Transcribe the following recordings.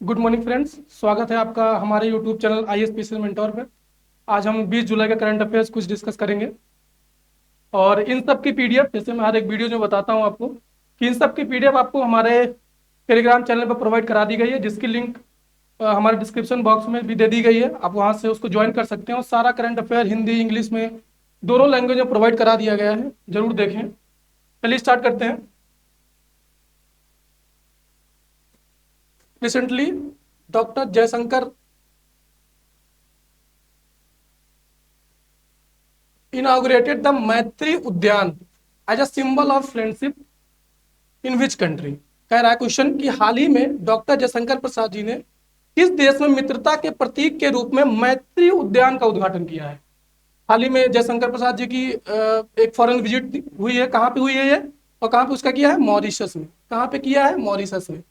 Good morning friends, स्वागत है आपका हमारे YouTube channel I S P mentor पे। आज हम 20 जुलाई का करंट अफेयर्स कुछ डिस्कस करेंगे और इन सब की पीडीएफ, जैसे मैं हर एक वीडियो में बताता हूँ आपको कि इन सब की पीडीएफ आपको हमारे टेलीग्राम चैनल पर प्रोवाइड करा दी गई है, जिसकी लिंक हमारे डिस्क्रिप्शन बॉक्स में भी दे दी गई है। आप वहाँ से उसको ज्वाइन कर सकते हैं और सारा करंट अफेयर हिंदी इंग्लिश में दोनों लैंग्वेज में प्रोवाइड करा दिया गया है। जरूर देखें। चलिए स्टार्ट करते हैं। Recently doctor Jaishankar inaugurated the Maitri Udyan as a symbol of friendship in which country. कह रहा है क्वेश्चन कि हाल ही में डॉक्टर जयशंकर प्रसाद जी ने किस देश में मित्रता के प्रतीक के रूप में मैत्री उद्यान का उद्घाटन किया है। हाल ही में जयशंकर प्रसाद जी की एक फॉरेन विजिट हुई है। कहाँ पे हुई है ये और कहाँ पे उसका किया है? मॉरिशस में। कहाँ पे किया है? मॉरिशस में।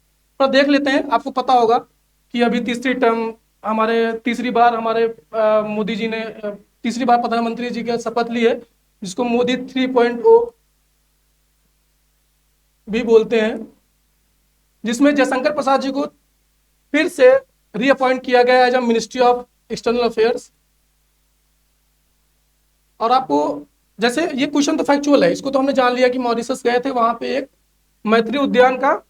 पर देख लेते हैं। आपको पता होगा कि अभी तीसरी टर्म हमारे तीसरी बार हमारे मोदी जी ने तीसरी बार प्रधानमंत्री जी का शपथ ली है, जिसको मोदी 3.0 भी बोलते हैं, जिसमें जयशंकर प्रसाद जी को फिर से रीअपॉइंट किया गया as a ministry of external affairs. और आपको जैसे ये क्वेश्चन तो फैक्चुअल है, इसको तो हमने जान लिया कि मॉरिशस गए थे, वहां पे एक मैत्री उद्यान का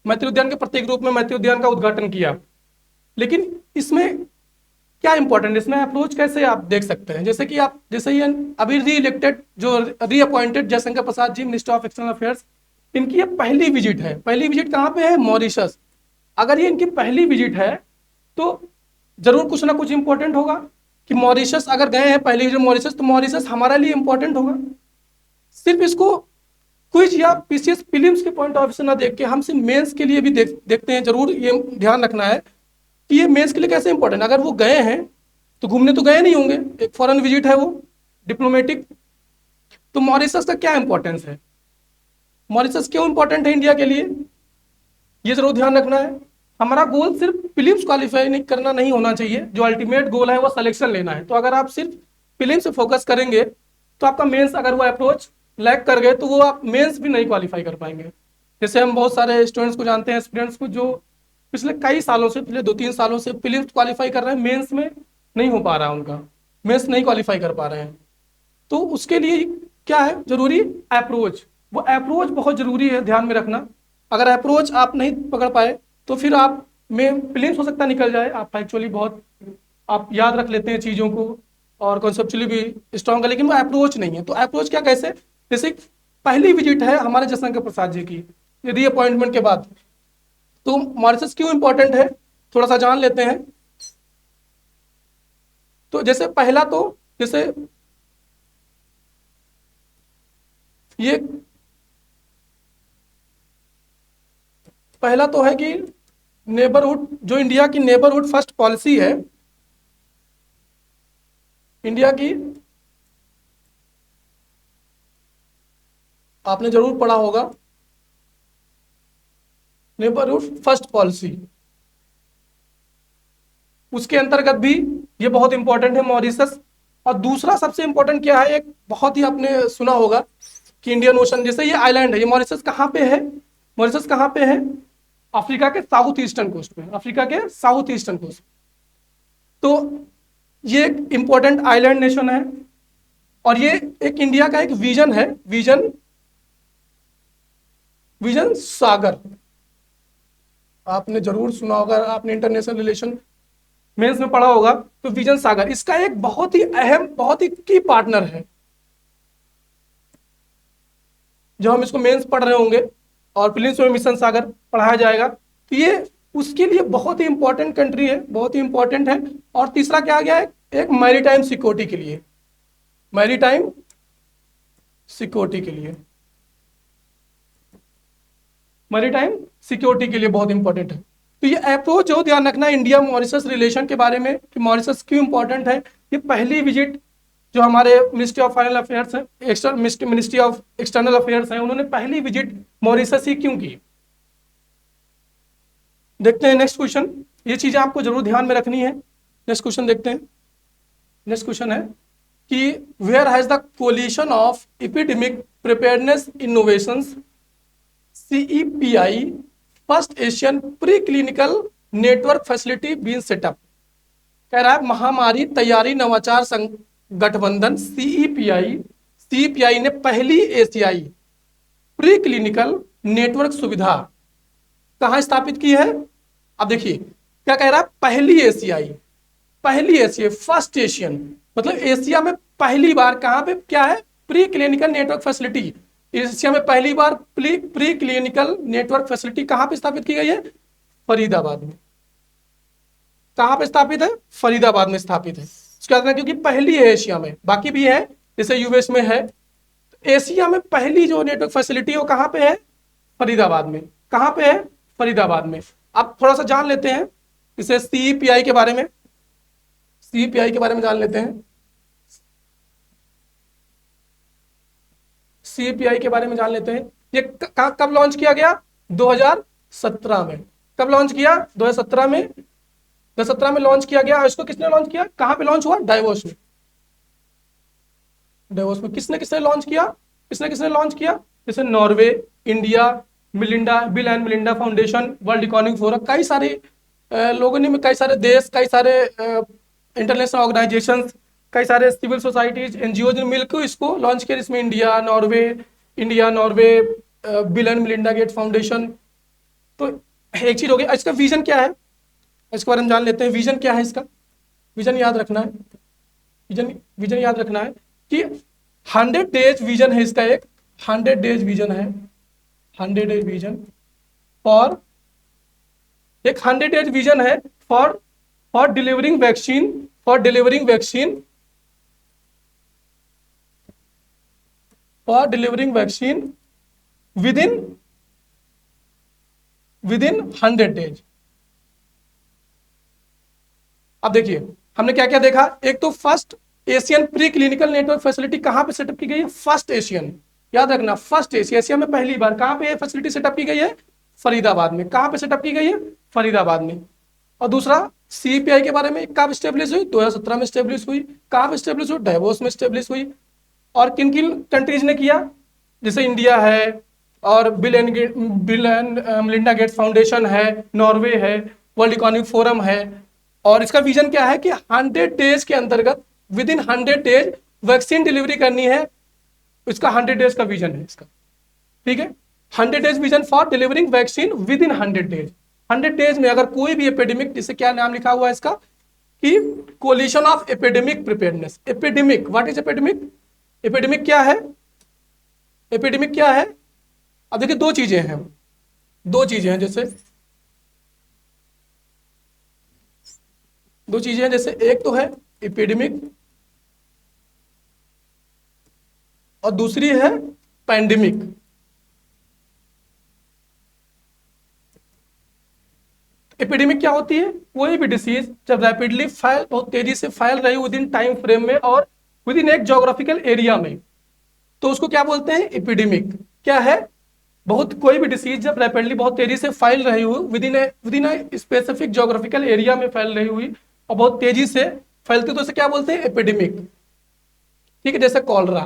मैत्री उद्यान के प्रतीक रूप में मैत्री उद्यान का उद्घाटन किया। लेकिन इसमें क्या इंपॉर्टेंट, इसमें अप्रोच कैसे आप देख सकते हैं। जैसे कि आप जैसे ही अभी री इलेक्टेड जो reappointed Jaishankar Prasad ji minister of external affairs, इनकी ये पहली विजिट है। पहली विजिट कहाँ पे है? मॉरिशस। अगर ये इनकी पहली विजिट है तो जरूर कुछ ना कुछ इंपॉर्टेंट होगा कि मॉरिशस अगर गए हैं पहली विजिट मॉरिशस, तो मॉरिशस हमारे लिए इंपॉर्टेंट होगा। सिर्फ इसको क्विज या पीसीएस प्रीलिम्स के पॉइंट ऑफ व्यू से ना देख के हम सिर्फ मेंस के लिए भी देखते हैं। जरूर ये ध्यान रखना है कि ये मेंस के लिए कैसे इंपॉर्टेंट। अगर वो गए हैं तो घूमने तो गए नहीं होंगे, एक फॉरेन विजिट है वो डिप्लोमेटिक। तो मॉरिशस का क्या इंपॉर्टेंस है, मॉरिशस क्यों इंपॉर्टेंट है इंडिया के लिए, ये जरूर ध्यान रखना है। हमारा गोल सिर्फ फिल्म्स क्वालिफाई नहीं करना नहीं होना चाहिए, जो अल्टीमेट गोल है वो सिलेक्शन लेना है। तो अगर आप सिर्फ फिल्म से फोकस करेंगे तो आपका मेंस अगर वो अप्रोच लैक कर गए तो वो आप मेंस भी नहीं क्वालिफाई कर पाएंगे। जैसे हम बहुत सारे स्टूडेंट्स को जानते हैं, स्टूडेंट्स को जो पिछले कई सालों से, पिछले 2-3 सालों से फिल्म क्वालिफाई कर रहे हैं, मेंस में नहीं हो पा रहा है उनका, मेंस नहीं क्वालिफाई कर पा रहे हैं। तो उसके लिए क्या है जरूरी? अप्रोच। वो अप्रोच बहुत जरूरी है, ध्यान में रखना। अगर अप्रोच आप नहीं पकड़ पाए तो फिर आप में प्लेन्स हो सकता निकल जाए। आप एक्चुअली बहुत आप याद रख लेते हैं चीज़ों को और कॉन्सेप्चुअली भी स्ट्रॉन्ग है, लेकिन वो अप्रोच नहीं है। तो अप्रोच क्या, कैसे? जैसे पहली विजिट है हमारे जयशंकर प्रसाद जी की रीअपॉइंटमेंट के बाद, तो मॉरिशस क्यों इंपॉर्टेंट है थोड़ा सा जान लेते हैं। तो जैसे पहला तो जैसे ये पहला तो है कि नेबरहुड, जो इंडिया की नेबरहुड फर्स्ट पॉलिसी है, इंडिया की आपने जरूर पढ़ा होगा, नेबरहुड फर्स्ट पॉलिसी, उसके अंतर्गत भी ये बहुत इंपॉर्टेंट है मॉरिशस। और दूसरा सबसे इंपॉर्टेंट क्या है, एक बहुत ही आपने सुना होगा कि इंडियन ओशन, जैसे ये आइलैंड है, ये मॉरिशस कहाँ पे है? मॉरिशस कहाँ पे है? अफ्रीका के साउथ ईस्टर्न कोस्ट में, अफ्रीका के साउथ ईस्टर्न कोस्ट। तो ये एक इंपॉर्टेंट आइलैंड नेशन है और ये एक इंडिया का एक विजन है, विजन विजन सागर। आपने जरूर सुना होगा, आपने इंटरनेशनल रिलेशन मेंस में पढ़ा होगा। तो विजन सागर इसका एक बहुत ही अहम, बहुत ही की पार्टनर है। जब हम इसको मेंस पढ़ रहे होंगे और प्रीलिम्स में मिशन सागर पढ़ाया जाएगा, तो ये उसके लिए बहुत ही इंपॉर्टेंट कंट्री है, बहुत ही इंपॉर्टेंट है। और तीसरा क्या आ गया है? एक मैरीटाइम सिक्योरिटी के लिए, मैरीटाइम सिक्योरिटी के लिए, मैरीटाइम सिक्योरिटी के लिए बहुत इंपॉर्टेंट है। तो ये अप्रोच जो ध्यान रखना है इंडिया मॉरिशस रिलेशन के बारे में कि मॉरिशस क्यों इंपॉर्टेंट है। ये पहली विजिट जो हमारे मिनिस्ट्री ऑफ फॉरेन अफेयर्स है, मिनिस्ट्री ऑफ एक्सटर्नल अफेयर्स है, उन्होंने पहली विजिट मॉरिशस ही क्यों की। देखते हैं नेक्स्ट क्वेश्चन। ये चीजें आपको जरूर ध्यान में रखनी है। नेक्स्ट क्वेश्चन देखते हैं। नेक्स्ट क्वेश्चन है कि where has the coalition of epidemic preparedness innovations CEPI first Asian pre clinical network facility been set up. कह रहा है महामारी तैयारी नवाचार गठबंधन सीईपीआई ने पहली एशियाई प्री क्लिनिकल नेटवर्क सुविधा कहां स्थापित की है। अब देखिए क्या कह रहा है, पहली एशियाई फर्स्ट एशियन, मतलब एशिया में पहली बार कहां पे क्या है, pre clinical network facility. Asia में पहली बार प्री क्लिनिकल नेटवर्क फैसिलिटी कहां पे स्थापित की गई है, फरीदाबाद में। कहां पे स्थापित है, फरीदाबाद में स्थापित है। उसके बाद क्योंकि पहली है एशिया में, बाकी भी है जैसे यूएस में है, तो एशिया में पहली जो नेटवर्क फैसिलिटी है वो कहां पे है, फरीदाबाद में। कहां पे है, फरीदाबाद में। अब थोड़ा सा जान लेते हैं इसे सीईपीआई के बारे में, सीईपीआई के बारे में जान लेते हैं। सीईपीआई के बारे में जान लेते हैं। ये कब लॉन्च किया गया, 2017 में। कब लॉन्च किया, 2017 में। 2017 में लॉन्च किया गया। इसको किसने लॉन्च किया, कहां पे लॉन्च हुआ, डाइवोस में। डाइवोस में किसने किसने लॉन्च किया, किसने लॉन्च किया, जैसे Norway, India, bill and Melinda foundation, world economic forum, कई सारे लोगों ने, कई सारे देश, कई सारे इंटरनेशनल ऑर्गेनाइजेशन, कई सारे सिविल सोसाइटीज, एनजीओ ने मिलकर इसको लॉन्च किया। इसमें India, Norway, bill and Melinda Gates foundation. तो एक चीज हो गई। इसका विजन क्या है, इसके बारे में जान लेते हैं। विजन क्या है इसका, विजन याद रखना है, विजन याद रखना है कि 100 डेज विजन है इसका, एक 100 डेज विजन है, 100 डेज विजन फॉर, एक 100 डेज विजन है for delivering vaccine, within 100 days. अब देखिए हमने क्या क्या देखा, एक तो first Asian pre clinical network facility कहां पे सेटअप की गई है, फर्स्ट एशियन, याद रखना, फर्स्ट एशिया में पहली बार कहां पे फैसिलिटी सेटअप की गई है, फरीदाबाद में। कहां पे सेटअप की गई है, फरीदाबाद में। और दूसरा सीपीआई के बारे में कब स्टेब्लिश हुई, 2017 में स्टेब्लिश हुई। कहां स्टेब्लिश हुई, डाइवोस में स्टेब्लिश हुई। और किन किन कंट्रीज ने किया, जैसे इंडिया है, और bill and Melinda Gates foundation है, नॉर्वे है, वर्ल्ड इकोनॉमिक फोरम है। और इसका विजन क्या है कि 100 डेज के अंतर्गत, with in 100 days vaccine delivery करनी है। इसका 100 डेज का विजन है इसका, ठीक है। 100 days vision for delivering vaccine with in 100 days. 100 days में अगर कोई भी एपिडेमिक, जिसे क्या नाम लिखा हुआ है इसका, कि collision of epidemic preparedness. Epidemic, what is epidemic, epidemic क्या है, एपिडेमिक क्या है। अब देखिए दो चीजें हैं, जैसे एक तो है एपिडेमिक और दूसरी है पैंडेमिक। एपिडेमिक क्या होती है, कोई भी डिसीज जब रैपिडली फैल, बहुत तेजी से फैल रही विद इन टाइम फ्रेम में और विद इन एक ज्योग्राफिकल एरिया में, तो उसको क्या बोलते हैं, एपिडेमिक। क्या है, बहुत कोई भी डिसीज जब रैपिडली बहुत तेजी से फैल रही हुई with in specific geographical area में फैल रही हुई और बहुत तेजी से फैलती, तो उसे क्या बोलते हैं, एपिडेमिक। ठीक है, जैसे कॉलरा,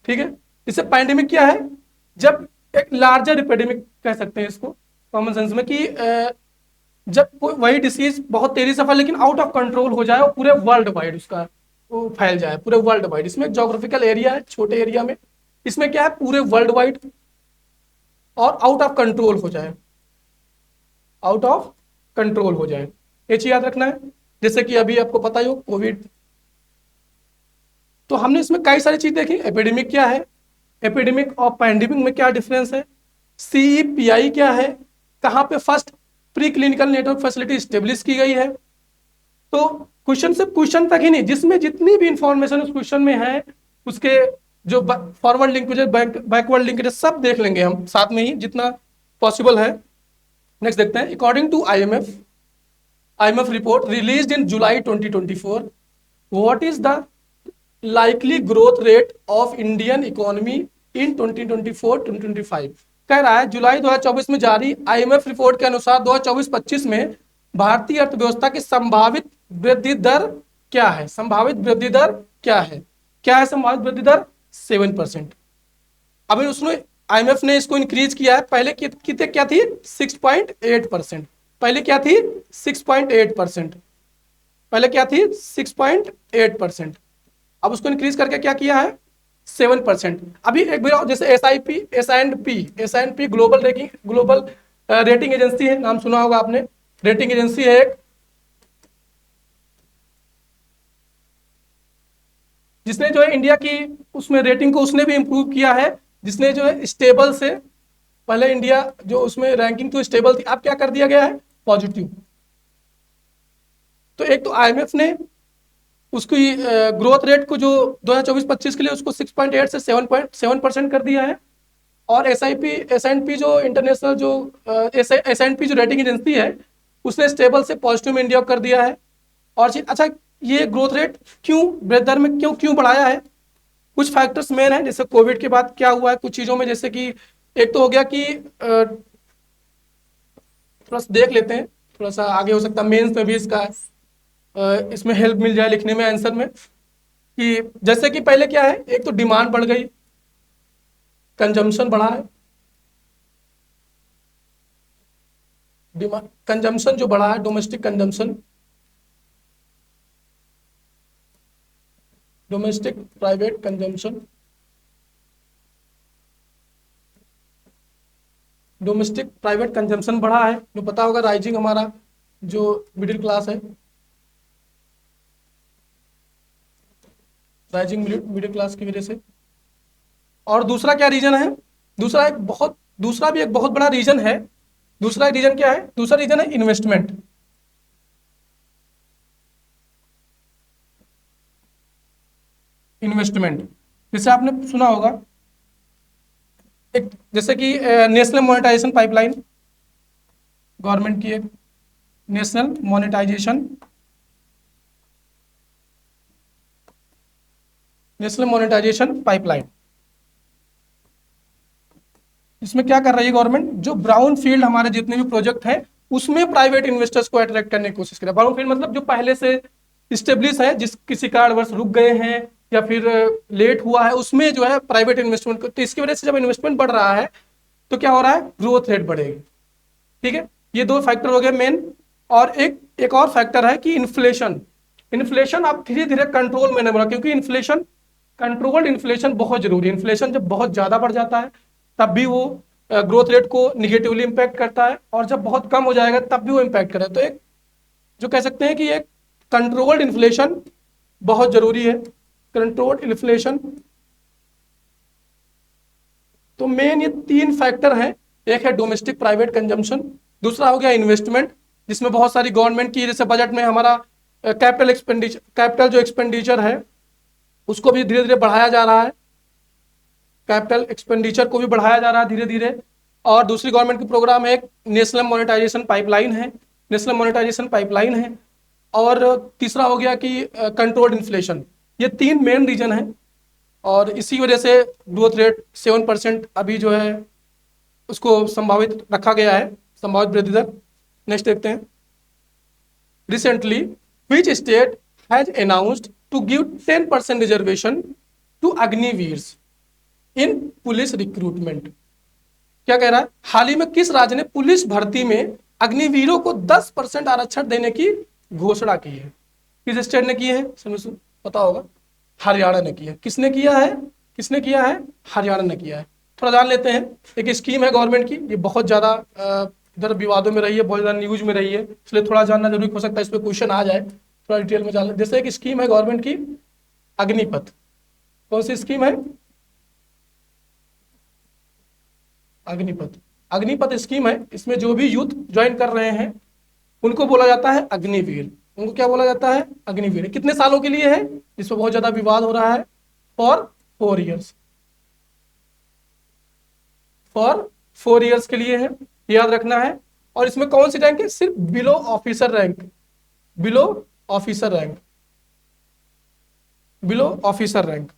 ठीक है। इससे पैंडेमिक क्या है, जब एक लार्जर एपिडेमिक कह सकते हैं इसको कॉमन सेंस में, कि जब वही डिसीज बहुत तेजी से फैले लेकिन आउट ऑफ कंट्रोल हो जाए और पूरे वर्ल्ड वाइड उसका वो फैल जाए, पूरे वर्ल्ड वाइड। इसमें ज्योग्राफिकल एरिया है, छोटे एरिया में, इसमें क्या है, पूरे वर्ल्ड वाइड और आउट ऑफ कंट्रोल हो जाए, आउट ऑफ कंट्रोल हो जाए। ये चीज याद रखना है। जैसे कि अभी आपको पता ही हो कोविड, तो हमने इसमें कई सारी चीज देखी। एपिडेमिक क्या है, एपिडेमिक और पैंडेमिक में क्या डिफरेंस है, सीईपीआई क्या है, कहां पे first pre clinical network facility establish की गई है। तो क्वेश्चन से क्वेश्चन तक ही नहीं, जिसमें जितनी भी इंफॉर्मेशन उस क्वेश्चन में है, उसके जो फॉरवर्ड लिंकेज, बैकवर्ड लिंकेज, सब देख लेंगे हम साथ में ही जितना पॉसिबल है। नेक्स्ट देखते हैं, according to IMF report released in July 2024, what is the likely growth rate of Indian economy in 2024-2025। कह रहा है जुलाई 2024 में जारी IMF रिपोर्ट के अनुसार 2024-25 में भारतीय अर्थव्यवस्था की संभावित वृद्धि दर क्या है, संभावित वृद्धि दर क्या है, संभावित वृद्धि दर 7%। अब उसने आईएमएफ ने इसको इंक्रीज किया है। पहले कितने क्या थी 6.8%, पहले क्या थी 6.8%, पहले क्या थी 6.8%, अब उसको इंक्रीज करके क्या किया है 7%। अभी एक बार जैसे S and P global rating, global rating agency है, नाम सुना होगा आपने, रेटिंग एजेंसी है एक, जिसने जो है इंडिया की उसमें रेटिंग को उसने भी इंप्रूव किया है, जिसने जो है स्टेबल से, पहले इंडिया जो उसमें रैंकिंग तो स्टेबल थी, अब क्या कर दिया गया है पॉजिटिव। तो एक तो आईएमएफ ने उसकी ग्रोथ रेट को जो 2024-25 के लिए उसको 6.8 से 7.7% कर दिया है। और एस एंड पी जो इंटरनेशनल जो एस एंड पी जो रेटिंग एजेंसी है उसने स्टेबल से पॉजिटिव में इंडिया को कर दिया है। और चीज अच्छा, ये ग्रोथ रेट क्यों वृद्धि दर में क्यों क्यों बढ़ाया है, कुछ फैक्टर्स मेन है। जैसे कोविड के बाद क्या हुआ है कुछ चीजों में, जैसे कि एक तो हो गया कि थोड़ा सा देख लेते हैं, थोड़ा सा आगे हो सकता है मेंस में भी इसका इसमें हेल्प मिल जाए लिखने में आंसर में, कि जैसे कि पहले क्या है, एक तो डिमांड बढ़ गई, कंजम्पशन बढ़ा है, डिमांड कंजम्पशन जो बढ़ा है, domestic consumption, domestic private consumption, domestic private consumption बढ़ा है, जो पता होगा राइजिंग हमारा जो मिडिल क्लास है, राइजिंग मिडिल क्लास की वजह से। और दूसरा क्या रीजन है, दूसरा भी एक बहुत बड़ा रीजन है। दूसरा रीजन क्या है, दूसरा रीजन है इन्वेस्टमेंट। इन्वेस्टमेंट जैसे आपने सुना होगा एक, जैसे कि नेशनल मोनेटाइजेशन पाइपलाइन, गवर्नमेंट की एक नेशनल मोनेटाइजेशन पाइपलाइन, इसमें क्या कर रही है गवर्नमेंट, जो ब्राउन फील्ड हमारे जितने भी प्रोजेक्ट हैं उसमें प्राइवेट इन्वेस्टर्स को अट्रैक्ट करने की कोशिश कर रहा है। ब्राउन फील्ड मतलब जो पहले से स्टेब्लिश है, जिस किसी कारणवश रुक गए हैं या फिर लेट हुआ है, उसमें जो है प्राइवेट इन्वेस्टमेंट को, तो इसकी वजह से जब इन्वेस्टमेंट बढ़ रहा है तो क्या हो रहा है, ग्रोथ रेट बढ़ेगी। ठीक है, ये दो फैक्टर हो गए मेन। और एक और फैक्टर है कि इन्फ्लेशन, इन्फ्लेशन अब धीरे धीरे कंट्रोल में नहीं हो रहा, क्योंकि इन्फ्लेशन, कंट्रोल्ड इन्फ्लेशन बहुत जरूरी है। इन्फ्लेशन जब बहुत ज्यादा बढ़ जाता है तब भी वो ग्रोथ रेट को निगेटिवली इंपैक्ट करता है, और जब बहुत कम हो जाएगा तब भी वो इंपैक्ट करेगा। तो एक जो कह सकते हैं कि एक कंट्रोल्ड इन्फ्लेशन बहुत जरूरी है, कंट्रोल्ड इन्फ्लेशन। तो मेन ये तीन फैक्टर हैं, एक है डोमेस्टिक प्राइवेट कंजम्पशन, दूसरा हो गया इन्वेस्टमेंट, जिसमें बहुत सारी गवर्नमेंट की, जैसे बजट में हमारा कैपिटल जो एक्सपेंडिचर है उसको भी धीरे धीरे बढ़ाया जा रहा है, कैपिटल एक्सपेंडिचर को भी बढ़ाया जा रहा है धीरे धीरे। और दूसरी गवर्नमेंट की प्रोग्राम है, नेशनल मोनेटाइजेशन पाइपलाइन है, नेशनल मोनेटाइजेशन पाइपलाइन है। और तीसरा हो गया कि कंट्रोल्ड इन्फ्लेशन। ये तीन मेन रीजन है, और इसी वजह से ग्रोथ रेट 7% अभी जो है उसको संभावित रखा गया है, संभावित वृद्धि दर। नेक्स्ट देखते हैं, recently which state has announced to give 10% reservation to Agniveers in police recruitment. क्या कह रहा है, हाल ही में किस राज्य ने पुलिस भर्ती में अग्निवीरों को 10% आरक्षण देने की घोषणा की है। किस स्टेट ने की है, पता होगा, हरियाणा ने किया है। किसने किया है, किसने किया है, हरियाणा ने किया है। थोड़ा जान लेते हैं, एक स्कीम है गवर्नमेंट की, ये बहुत ज्यादा इधर विवादों में रही है, बहुत ज्यादा न्यूज में रही है, इसलिए थोड़ा जानना जरूरी हो सकता है, इस पर क्वेश्चन आ जाए, थोड़ा डिटेल में जान। जैसे एक स्कीम है गवर्नमेंट की अग्निपथ, कौन सी स्कीम है, अग्निपथ, अग्निपथ स्कीम है। इसमें जो भी यूथ ज्वाइन कर रहे हैं उनको बोला जाता है अग्निवीर, उनको क्या बोला जाता है, अग्निवीर। कितने सालों के लिए है, इस पर बहुत ज्यादा विवाद हो रहा है, फॉर 4 ईयर्स, फॉर 4 ईयर्स के लिए है, याद रखना है। और इसमें कौन सी रैंक है, सिर्फ below officer rank, below officer rank, below officer rank,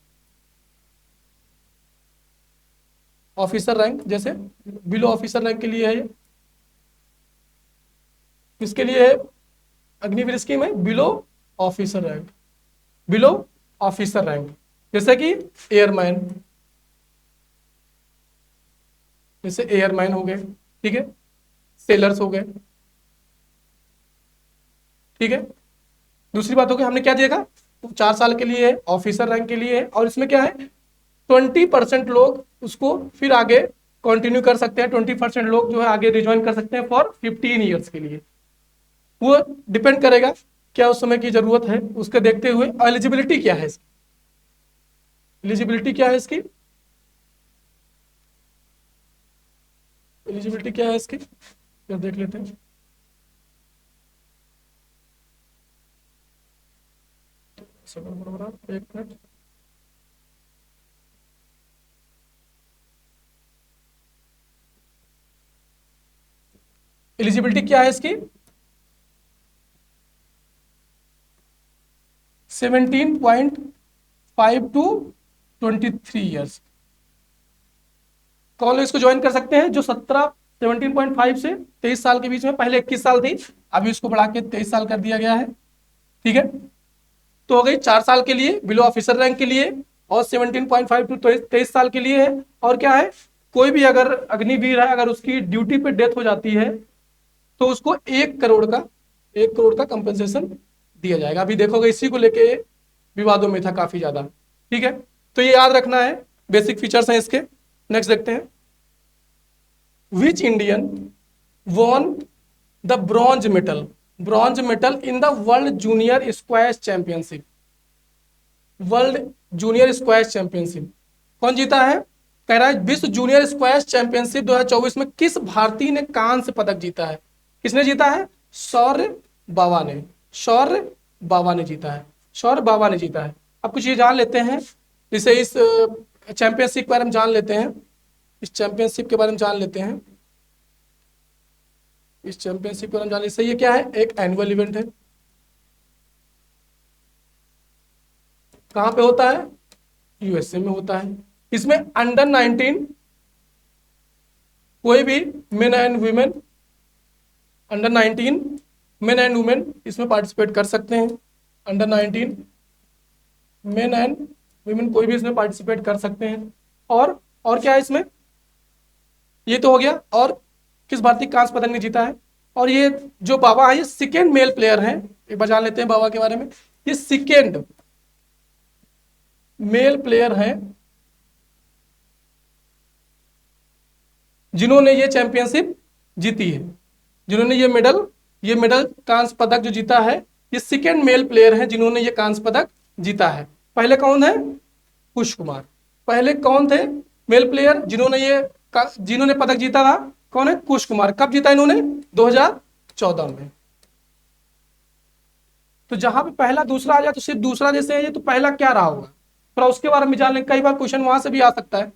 officer rank, जैसे बिलो ऑफिसर रैंक के लिए है ये। किसके लिए है, अग्निवीर स्कीम है below officer rank, below officer rank, जैसे कि एयरमैन, जैसे एयरमैन हो गए, ठीक है, सेलर्स हो गए, ठीक है। दूसरी बात हो गई, हमने क्या देखा, 4 साल के लिए है, ऑफिसर रैंक के लिए है, और इसमें क्या है, 20% लोग उसको फिर आगे कंटिन्यू कर सकते हैं, 20% लोग जो है आगे रिज्वाइन कर सकते हैं फॉर 15 ईयर्स के लिए। वो डिपेंड करेगा क्या उस समय की जरूरत है उसके देखते हुए। एलिजिबिलिटी क्या है इसकी, एलिजिबिलिटी क्या है इसकी, एलिजिबिलिटी क्या है इसकी, जरा देख लेते हैं। एक मिनट, एलिजिबिलिटी क्या है इसकी, 17.5 to 23 ईयर्स। कौन लोग इसको ज्वाइन कर सकते हैं, जो 17.5 से 23 साल के बीच में, पहले 21 साल थी, अभी उसको बढ़ा के 23 साल कर दिया गया है, ठीक है। तो हो गई 4 साल के लिए बिलो ऑफिसर रैंक के लिए, और 17.5 to 23 साल के लिए है। और क्या है, कोई भी अगर अग्निवीर है, अगर उसकी ड्यूटी पे डेथ हो जाती है तो उसको 1 करोड़ का कंपनसेशन दिया जाएगा। अभी देखोगे इसी को लेके विवादों में था काफी ज्यादा, ठीक है। तो ये याद रखना है, बेसिक फीचर्स हैं इसके। नेक्स्ट देखते हैं, which Indian won the bronze medal in the world junior squash championship, world junior squash championship कौन जीता है, कह रहा है विश्व जूनियर स्क्वैश चैंपियनशिप 2024 में किस भारतीय ने कांस्य पदक जीता है। किसने जीता है, शौर्य बाबा ने, शौर्य बाबा ने जीता है, शौर्य बाबा ने जीता है। अब कुछ ये जान लेते हैं, जैसे इस चैंपियनशिप के बारे में जान लेते हैं, इस चैंपियनशिप के बारे में जान लेते हैं, इस चैंपियनशिप के बारे में जान लेते हैं। ये क्या है, एक एनुअल इवेंट है, कहां पे होता है, यूएसए में होता है। इसमें अंडर 19 कोई भी main and women, under 19 main and women इसमें पार्टिसिपेट कर सकते हैं। अंडर 19 मेन एंड वुमेन कोई भी इसमें पार्टिसिपेट कर सकते हैं। और क्या है इसमें, ये तो हो गया। और किस भारतीय कांस्य पदक ने जीता है, और ये जो बाबा है ये सेकेंड मेल प्लेयर हैं, एक बार जान लेते हैं बाबा के बारे में। ये सेकेंड मेल प्लेयर हैं जिन्होंने ये चैंपियनशिप जीती है, जिन्होंने ये मेडल कांस्य पदक जो जीता है, ये सेकेंड मेल प्लेयर हैं जिन्होंने ये कांस्य पदक जीता है। पहले कौन है, कुश कुमार। पहले कौन थे मेल प्लेयर जिन्होंने पदक जीता था, कौन है, कुश कुमार। कब जीता इन्होंने, 2014 में। तो जहां पे पहला दूसरा आ जाए तो सिर्फ दूसरा जैसे है ये, तो पहला क्या रहा होगा, थोड़ा उसके बारे में जान लें, कई बार क्वेश्चन वहां से भी आ सकता है।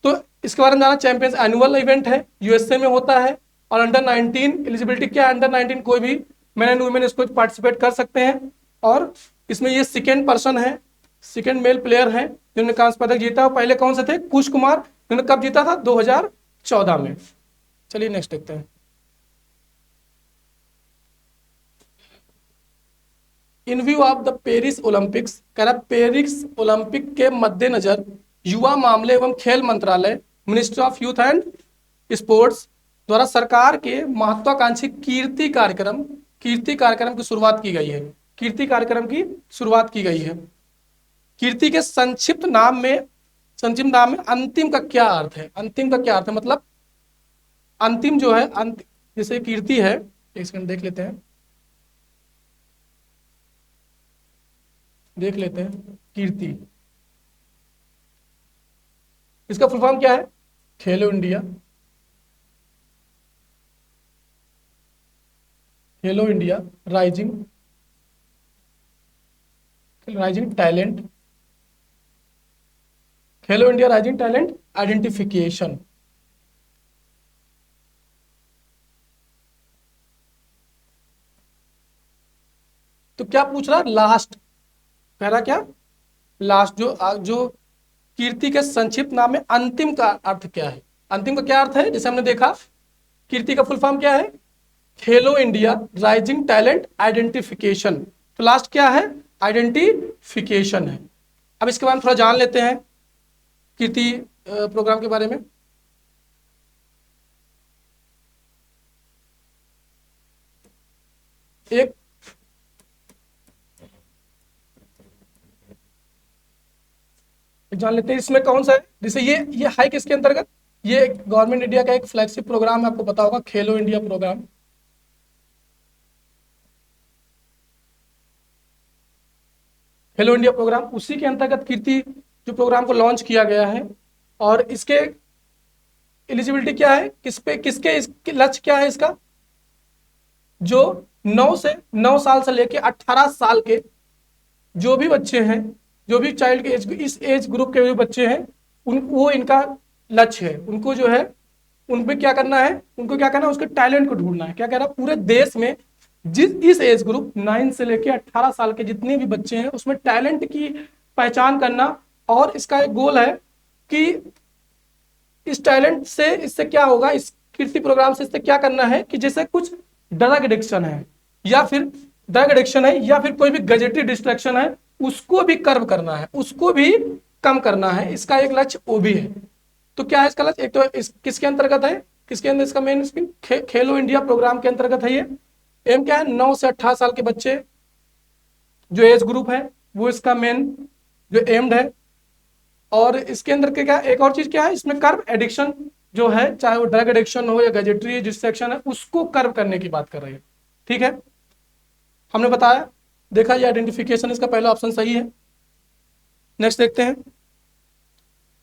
तो इसके बारे में जाना, चैंपियंस एनुअल इवेंट है, यूएसए में होता है। और अंडर 19 एलिजिबिलिटी क्या है, अंडर 19 कोई भी मैन एंड वुमेन इसको पार्टिसिपेट कर सकते हैं। और इसमें ये सेकेंड पर्सन है, सेकेंड मेल प्लेयर है जिन्होंने कांस्य पदक जीता। पहले कौन से थे, कुश कुमार, जिन्होंने कब जीता था, 2014 में। चलिए नेक्स्ट देखते हैं, इन view of the Paris Olympics, कह रहा पेरिस ओलंपिक के मद्देनजर युवा मामले एवं खेल मंत्रालय, ministry of youth and sports द्वारा सरकार के महत्वाकांक्षी कीर्ति कार्यक्रम की शुरुआत की गई है। कीर्ति कार्यक्रम की शुरुआत की गई है। कीर्ति के संक्षिप्त नाम में अंतिम का क्या अर्थ है, अंतिम का क्या अर्थ है, मतलब अंतिम जो है, जैसे कीर्ति है, एक सेकंड देख लेते हैं, कीर्ति, इसका फुल फॉर्म क्या है, खेलो इंडिया, राइजिंग टैलेंट, खेलो इंडिया राइजिंग टैलेंट आइडेंटिफिकेशन। तो क्या पूछ रहा है, लास्ट, कह रहा क्या, लास्ट जो कीर्ति के संक्षिप्त नाम में अंतिम का अर्थ क्या है, अंतिम का क्या अर्थ है, जैसे हमने देखा कीर्ति का फुल फॉर्म क्या है, खेलो इंडिया राइजिंग टैलेंट आइडेंटिफिकेशन। तो लास्ट क्या है, आइडेंटिफिकेशन है। अब इसके बाद थोड़ा जान लेते हैं कीर्ति प्रोग्राम के बारे में। एक जान लेते हैं इसमें कौन सा है। जैसे ये है किसके अंतर्गत, ये गवर्नमेंट इंडिया का एक फ्लैगशिप प्रोग्राम है, आपको पता होगा, खेलो इंडिया प्रोग्राम। खेलो इंडिया प्रोग्राम उसी के अंतर्गत कीर्ति जो प्रोग्राम को लॉन्च किया गया है। और इसके एलिजिबिलिटी क्या है, किस पे किसके इसके लक्ष्य क्या है इसका, जो 9 साल से लेके 18 साल के जो भी बच्चे हैं, जो भी चाइल्ड के एज, इस एज ग्रुप के जो बच्चे हैं, वो इनका लक्ष्य है। उनको जो है उन पे क्या करना है, उनको क्या करना है, उसके टैलेंट को ढूंढना है। क्या कह रहा है, पूरे देश में जिस इस एज ग्रुप 9 से लेके 18 साल के जितने भी बच्चे हैं उसमें टैलेंट की पहचान करना। और इसका एक गोल है कि इस टैलेंट से, इससे क्या होगा, इस कीर्ति प्रोग्राम से इससे क्या करना है कि जैसे कुछ ड्रग एडिक्शन है या फिर कोई भी गजेटरी डिस्ट्रैक्शन है, उसको भी कर्व करना है, उसको भी कम करना है। इसका एक लक्ष्य वो भी है। तो क्या है इसका लक्ष्य, एक तो किसके अंतर्गत है, किसके अंदर इसका मेन स्कीम, खेलो इंडिया प्रोग्राम के अंतर्गत है ये। एम क्या है, 9 से 18 साल के बच्चे जो एज ग्रुप है वो इसका मेन जो एम्ड है। और इसके अंदर के क्या, एक और चीज क्या है इसमें, कर्व एडिक्शन जो है, चाहे वो ड्रग एडिक्शन हो या गजेटरी डिस्ट्रैक्शन है, उसको कर्व करने की बात कर रही है। ठीक है, हमने बताया, देखा, ये आइडेंटिफिकेशन इसका पहला ऑप्शन सही है। नेक्स्ट देखते हैं,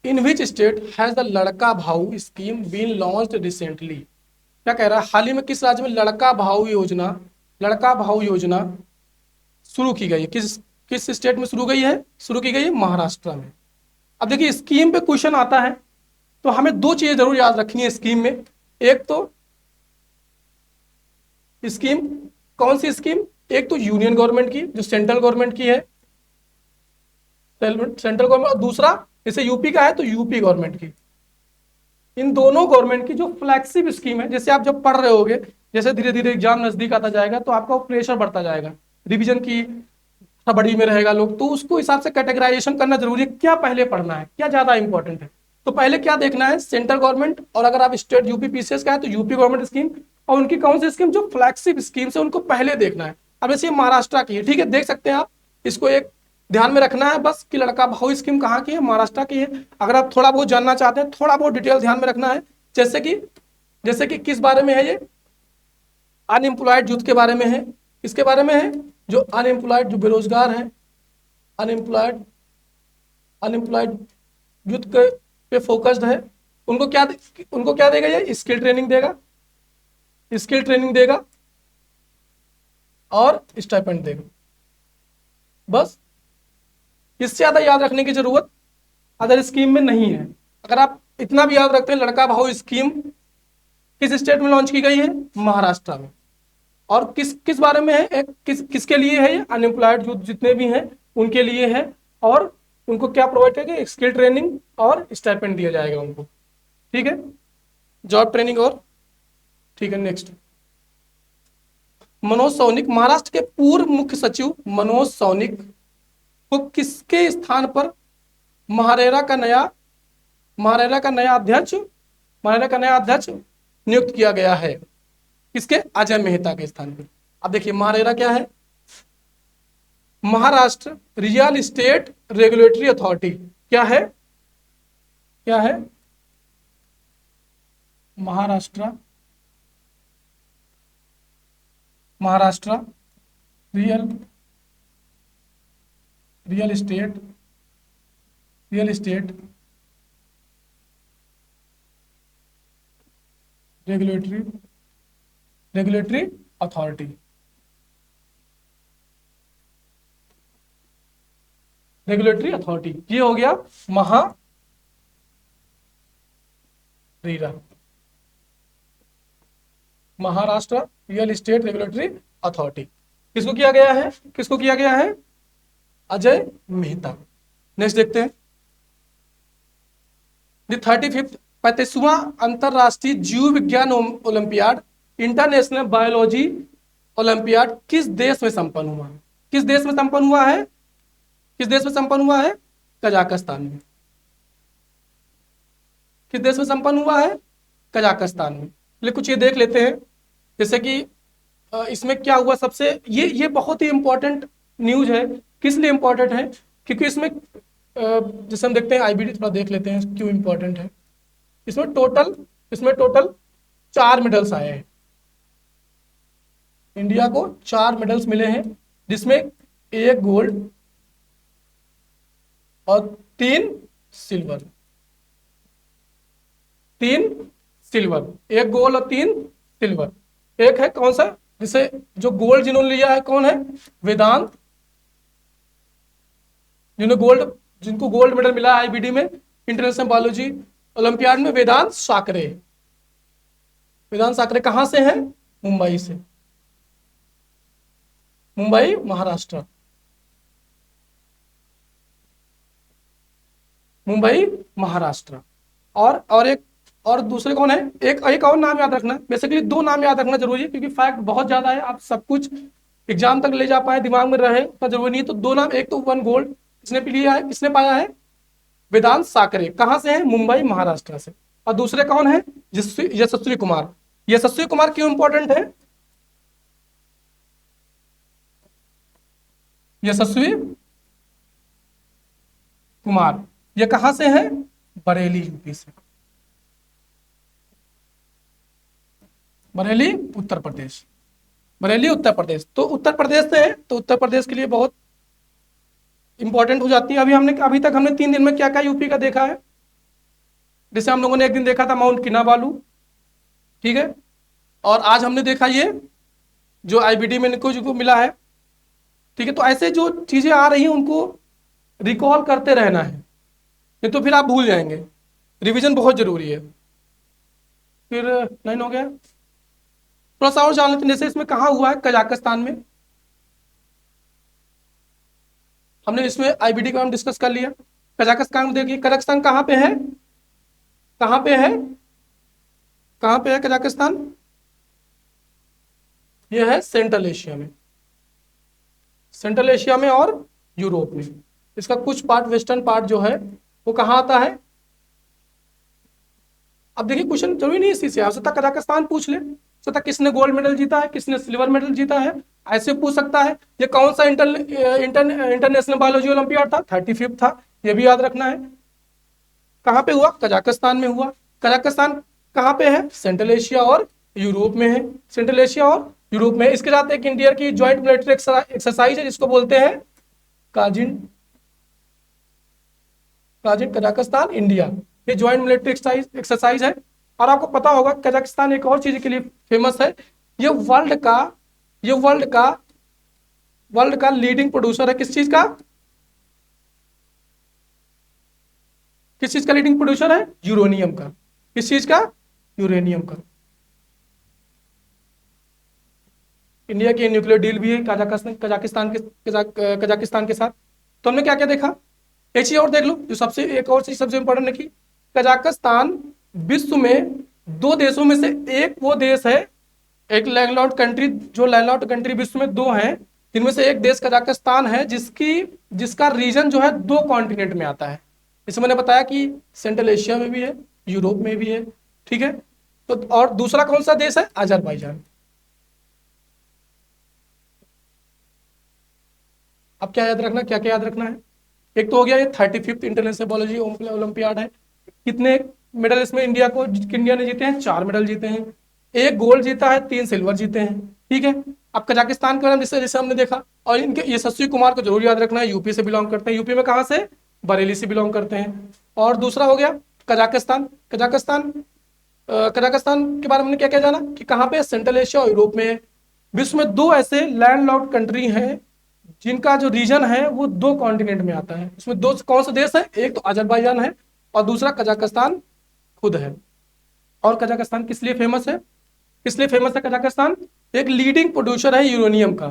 इन विच स्टेट हैज द लड़का भाऊ स्कीम बीन लॉन्च्ड रिसेंटली। क्या कह रहा है, हाल ही में किस राज्य में लड़का भाऊ योजना शुरू की गई है, किस किस स्टेट में शुरू की गई है, महाराष्ट्र में। अब देखिए स्कीम पे क्वेश्चन आता है तो हमें दो चीजें जरूर याद रखनी है स्कीम में। एक तो स्कीम, कौन सी स्कीम, एक तो यूनियन गवर्नमेंट की जो सेंट्रल गवर्नमेंट की है, सेंट्रल गवर्नमेंट, और दूसरा जैसे यूपी का है तो यूपी गवर्नमेंट की। इन दोनों गवर्नमेंट की जो फ्लैगशिप स्कीम है, जैसे आप जब पढ़ रहे होगे, जैसे धीरे धीरे एग्जाम नजदीक आता जाएगा तो आपका प्रेशर बढ़ता जाएगा, रिवीजन की बड़ी में रहेगा लोग, तो उसको हिसाब से कैटेगराइजेशन करना जरूरी है, क्या पहले पढ़ना है, क्या ज्यादा इंपॉर्टेंट है। तो पहले क्या देखना है, सेंट्रल गवर्नमेंट, और अगर आप स्टेट यूपी पीसीएस का है तो यूपी गवर्नमेंट स्कीम, और उनकी कौन सी स्कीम जो फ्लैगशिप स्कीम से उनको पहले देखना है। अब जैसे महाराष्ट्र की है, ठीक है, देख सकते हैं आप, इसको एक ध्यान में रखना है बस कि लड़का भाऊ स्कीम कहाँ की है, महाराष्ट्र की है। अगर आप थोड़ा बहुत जानना चाहते हैं, थोड़ा बहुत डिटेल ध्यान में रखना है, जैसे कि किस बारे में है ये, अनएम्प्लॉयड यूथ के बारे में है, इसके बारे में है जो अनएम्प्लॉयड, जो बेरोजगार है, अनएम्प्लॉयड अनएम्प्लॉयड यूथ के पे फोकस्ड है। उनको क्या देगा, ये स्किल ट्रेनिंग देगा और स्टाइपेंड देगा। बस, इससे ज्यादा याद रखने की जरूरत अदर स्कीम में नहीं है। अगर आप इतना भी याद रखते हैं, लड़का भाऊ स्कीम किस स्टेट में लॉन्च की गई है, महाराष्ट्र में। और किस किस बारे में है, किसके लिए है ये, अनएम्प्लॉयड यूथ जितने भी हैं उनके लिए है। और उनको क्या प्रोवाइड करेंगे, स्किल ट्रेनिंग और स्टाइपेंड दिया जाएगा उनको। ठीक है, जॉब ट्रेनिंग और, ठीक है। नेक्स्ट, मनोज सौनिक, महाराष्ट्र के पूर्व मुख्य सचिव मनोज सौनिक को किसके स्थान पर महारेरा का नया अध्यक्ष नियुक्त किया गया है, किसके, अजय मेहता के स्थान पर। अब देखिए महारेरा क्या है, Maharashtra real estate regulatory authority. क्या है, Maharashtra real estate regulatory authority. ये हो गया Maharashtra real estate regulatory authority. किसको किया गया है, अजय मेहता। नेक्स्ट देखते हैं, 35वां अंतरराष्ट्रीय जीव विज्ञान ओलंपियाड, इंटरनेशनल बायोलॉजी ओलंपियाड किस देश में संपन्न हुआ है, किस देश में संपन्न हुआ है, कजाकिस्तान में। किस देश में संपन्न हुआ है, कजाकिस्तान में। कुछ ये देख लेते हैं, जैसे कि इसमें क्या हुआ सबसे, ये बहुत ही इंपॉर्टेंट न्यूज है। किस लिए इंपॉर्टेंट है? क्योंकि इसमें जैसे हम देखते हैं आईबीडी, थोड़ा देख लेते हैं क्यों इंपॉर्टेंट है। इसमें टोटल 4 मेडल्स आए हैं। इंडिया को 4 मेडल्स मिले हैं, जिसमें 1 गोल्ड और 3 सिल्वर। 3 सिल्वर, 1 गोल्ड और 3 सिल्वर। एक है कौन सा, जिसे जो गोल्ड जिन्होंने लिया है कौन है? वेदांत, जिनको गोल्ड मेडल मिला है आईबीडी में, इंटरनेशनल बायोलॉजी ओलंपियाड में, वेदांत साकरे। वेदांत साकरे कहां से हैं? मुंबई से, मुंबई महाराष्ट्र। मुंबई महाराष्ट्र। और दूसरे कौन है? एक और नाम याद रखना, बेसिकली 2 नाम याद रखना जरूरी है, क्योंकि फैक्ट बहुत ज्यादा है, आप सब कुछ एग्जाम तक ले जा पाए, दिमाग में रहे उतना जरूरी नहीं है। तो 2 नाम, एक तो 1 गोल्ड किसने लिया है, किसने पाया है? वेदांत साकरे। कहां से है? मुंबई महाराष्ट्र से। और दूसरे कौन है? यशस्वी कुमार। यशस्वी कुमार क्यों इंपॉर्टेंट है? यशस्वी कुमार ये कहां से है? बरेली, यूपी से। बरेली उत्तर प्रदेश। बरेली उत्तर प्रदेश, तो उत्तर प्रदेश से है, तो उत्तर प्रदेश के लिए बहुत इंपॉर्टेंट हो जाती है। अभी तक हमने 3 दिन में क्या क्या यूपी का देखा है। जैसे हम लोगों ने एक दिन देखा था माउंट किनाबालू, ठीक है, और आज हमने देखा ये जो आईबीडी में इनको मिला है, ठीक है। तो ऐसे जो चीजें आ रही हैं उनको रिकॉल करते रहना है, नहीं तो फिर आप भूल जाएंगे। रिवीजन बहुत जरूरी है। फिर 9 हो गया। थोड़ा सा और जान लेते हैं, जैसे इसमें कहाँ हुआ है? कजाकिस्तान में। हमने इसमें आईबीडी का हम डिस्कस कर लिया। कजाकिस्तान में देखिए, कजाकिस्तान कहाँ पे है? कहाँ पे है? कहाँ पे है कजाकिस्तान? ये है सेंट्रल एशिया में। सेंट्रल एशिया में और यूरोप में। इसका कुछ पार्ट, वेस्टर्न पार्ट जो है वो कहाँ आता है? अब देखिए, क्वेश्चन जरूरी नहीं इसी से, हो सकता कजाकिस्तान पूछ ले, हो सकता किसने गोल्ड मेडल जीता है, किसने सिल्वर मेडल जीता है, ऐसे पूछ सकता है। ये कौन सा इंटरनेशनल बायोलॉजी ओलंपियाड था? 35th था, ये भी याद रखना है। कहाँ पे हुआ? कजाकिस्तान में हुआ। कजाकिस्तान कहाँ पे है? सेंट्रल एशिया और यूरोप में है। सेंट्रल एशिया और यूरोप में। इसके साथ एक इंडिया की ज्वाइंट मिलिट्री एक्सरसाइज है, जिसको बोलते हैं काजिन कजाकिस्तान इंडिया। ये ज्वाइंट मिलिट्री एक्सरसाइज है। और आपको पता होगा कजाकिस्तान एक और चीज के लिए फेमस है, ये वर्ल्ड का लीडिंग प्रोड्यूसर है। किस चीज का? किस चीज का लीडिंग प्रोड्यूसर है? यूरेनियम का। किस चीज का? यूरेनियम का। इंडिया की न्यूक्लियर डील भी है कजाकिस्तान के साथ। तो हमने क्या क्या देखा? एक चीज और देख लो, जो एक और चीज सबसे इंपॉर्टेंट है कि कजाकिस्तान विश्व में 2 देशों में से एक वो देश है, एक लैंडलॉर्ड कंट्री, जो लैंडलॉर्ड कंट्री विश्व में 2 हैं, जिनमें से एक देश कजाकिस्तान है, जिसका रीजन जो है 2 कॉन्टिनेंट में आता है। जैसे मैंने बताया कि सेंट्रल एशिया में भी है, यूरोप में भी है, ठीक है। तो और दूसरा कौन सा देश है? अजरबैजान। अब क्या याद रखना, क्या क्या याद रखना है? एक तो हो गया ये 35th इंटरनेशनल बायोलॉजी ओलंपियाड है। कितने मेडल इसमें इंडिया ने जीते हैं? 4 मेडल जीते हैं। 1 गोल्ड जीता है, 3 सिल्वर जीते हैं, ठीक है। अब कजाकिस्तान के बारे में जैसे हमने देखा, और इनके यशस्वी कुमार को जरूर याद रखना है, यूपी से बिलोंग करते हैं। यूपी में कहाँ से? बरेली से बिलोंग करते हैं। और दूसरा हो गया कजाकिस्तान। कजाकिस्तान के बारे में हमने क्या क्या जाना कि कहाँ पे? सेंट्रल एशिया और यूरोप में। विश्व में 2 ऐसे लैंडलॉक्ड कंट्री हैं जिनका जो रीजन है वो 2 कॉन्टिनेंट में आता है। इसमें 2 कौन सा देश है? एक तो अजरबैजान है और दूसरा कजाकिस्तान खुद है। और कजाकिस्तान किस लिए फेमस है? किस लिए फेमस है कजाकिस्तान? एक लीडिंग प्रोड्यूसर है यूरेनियम का।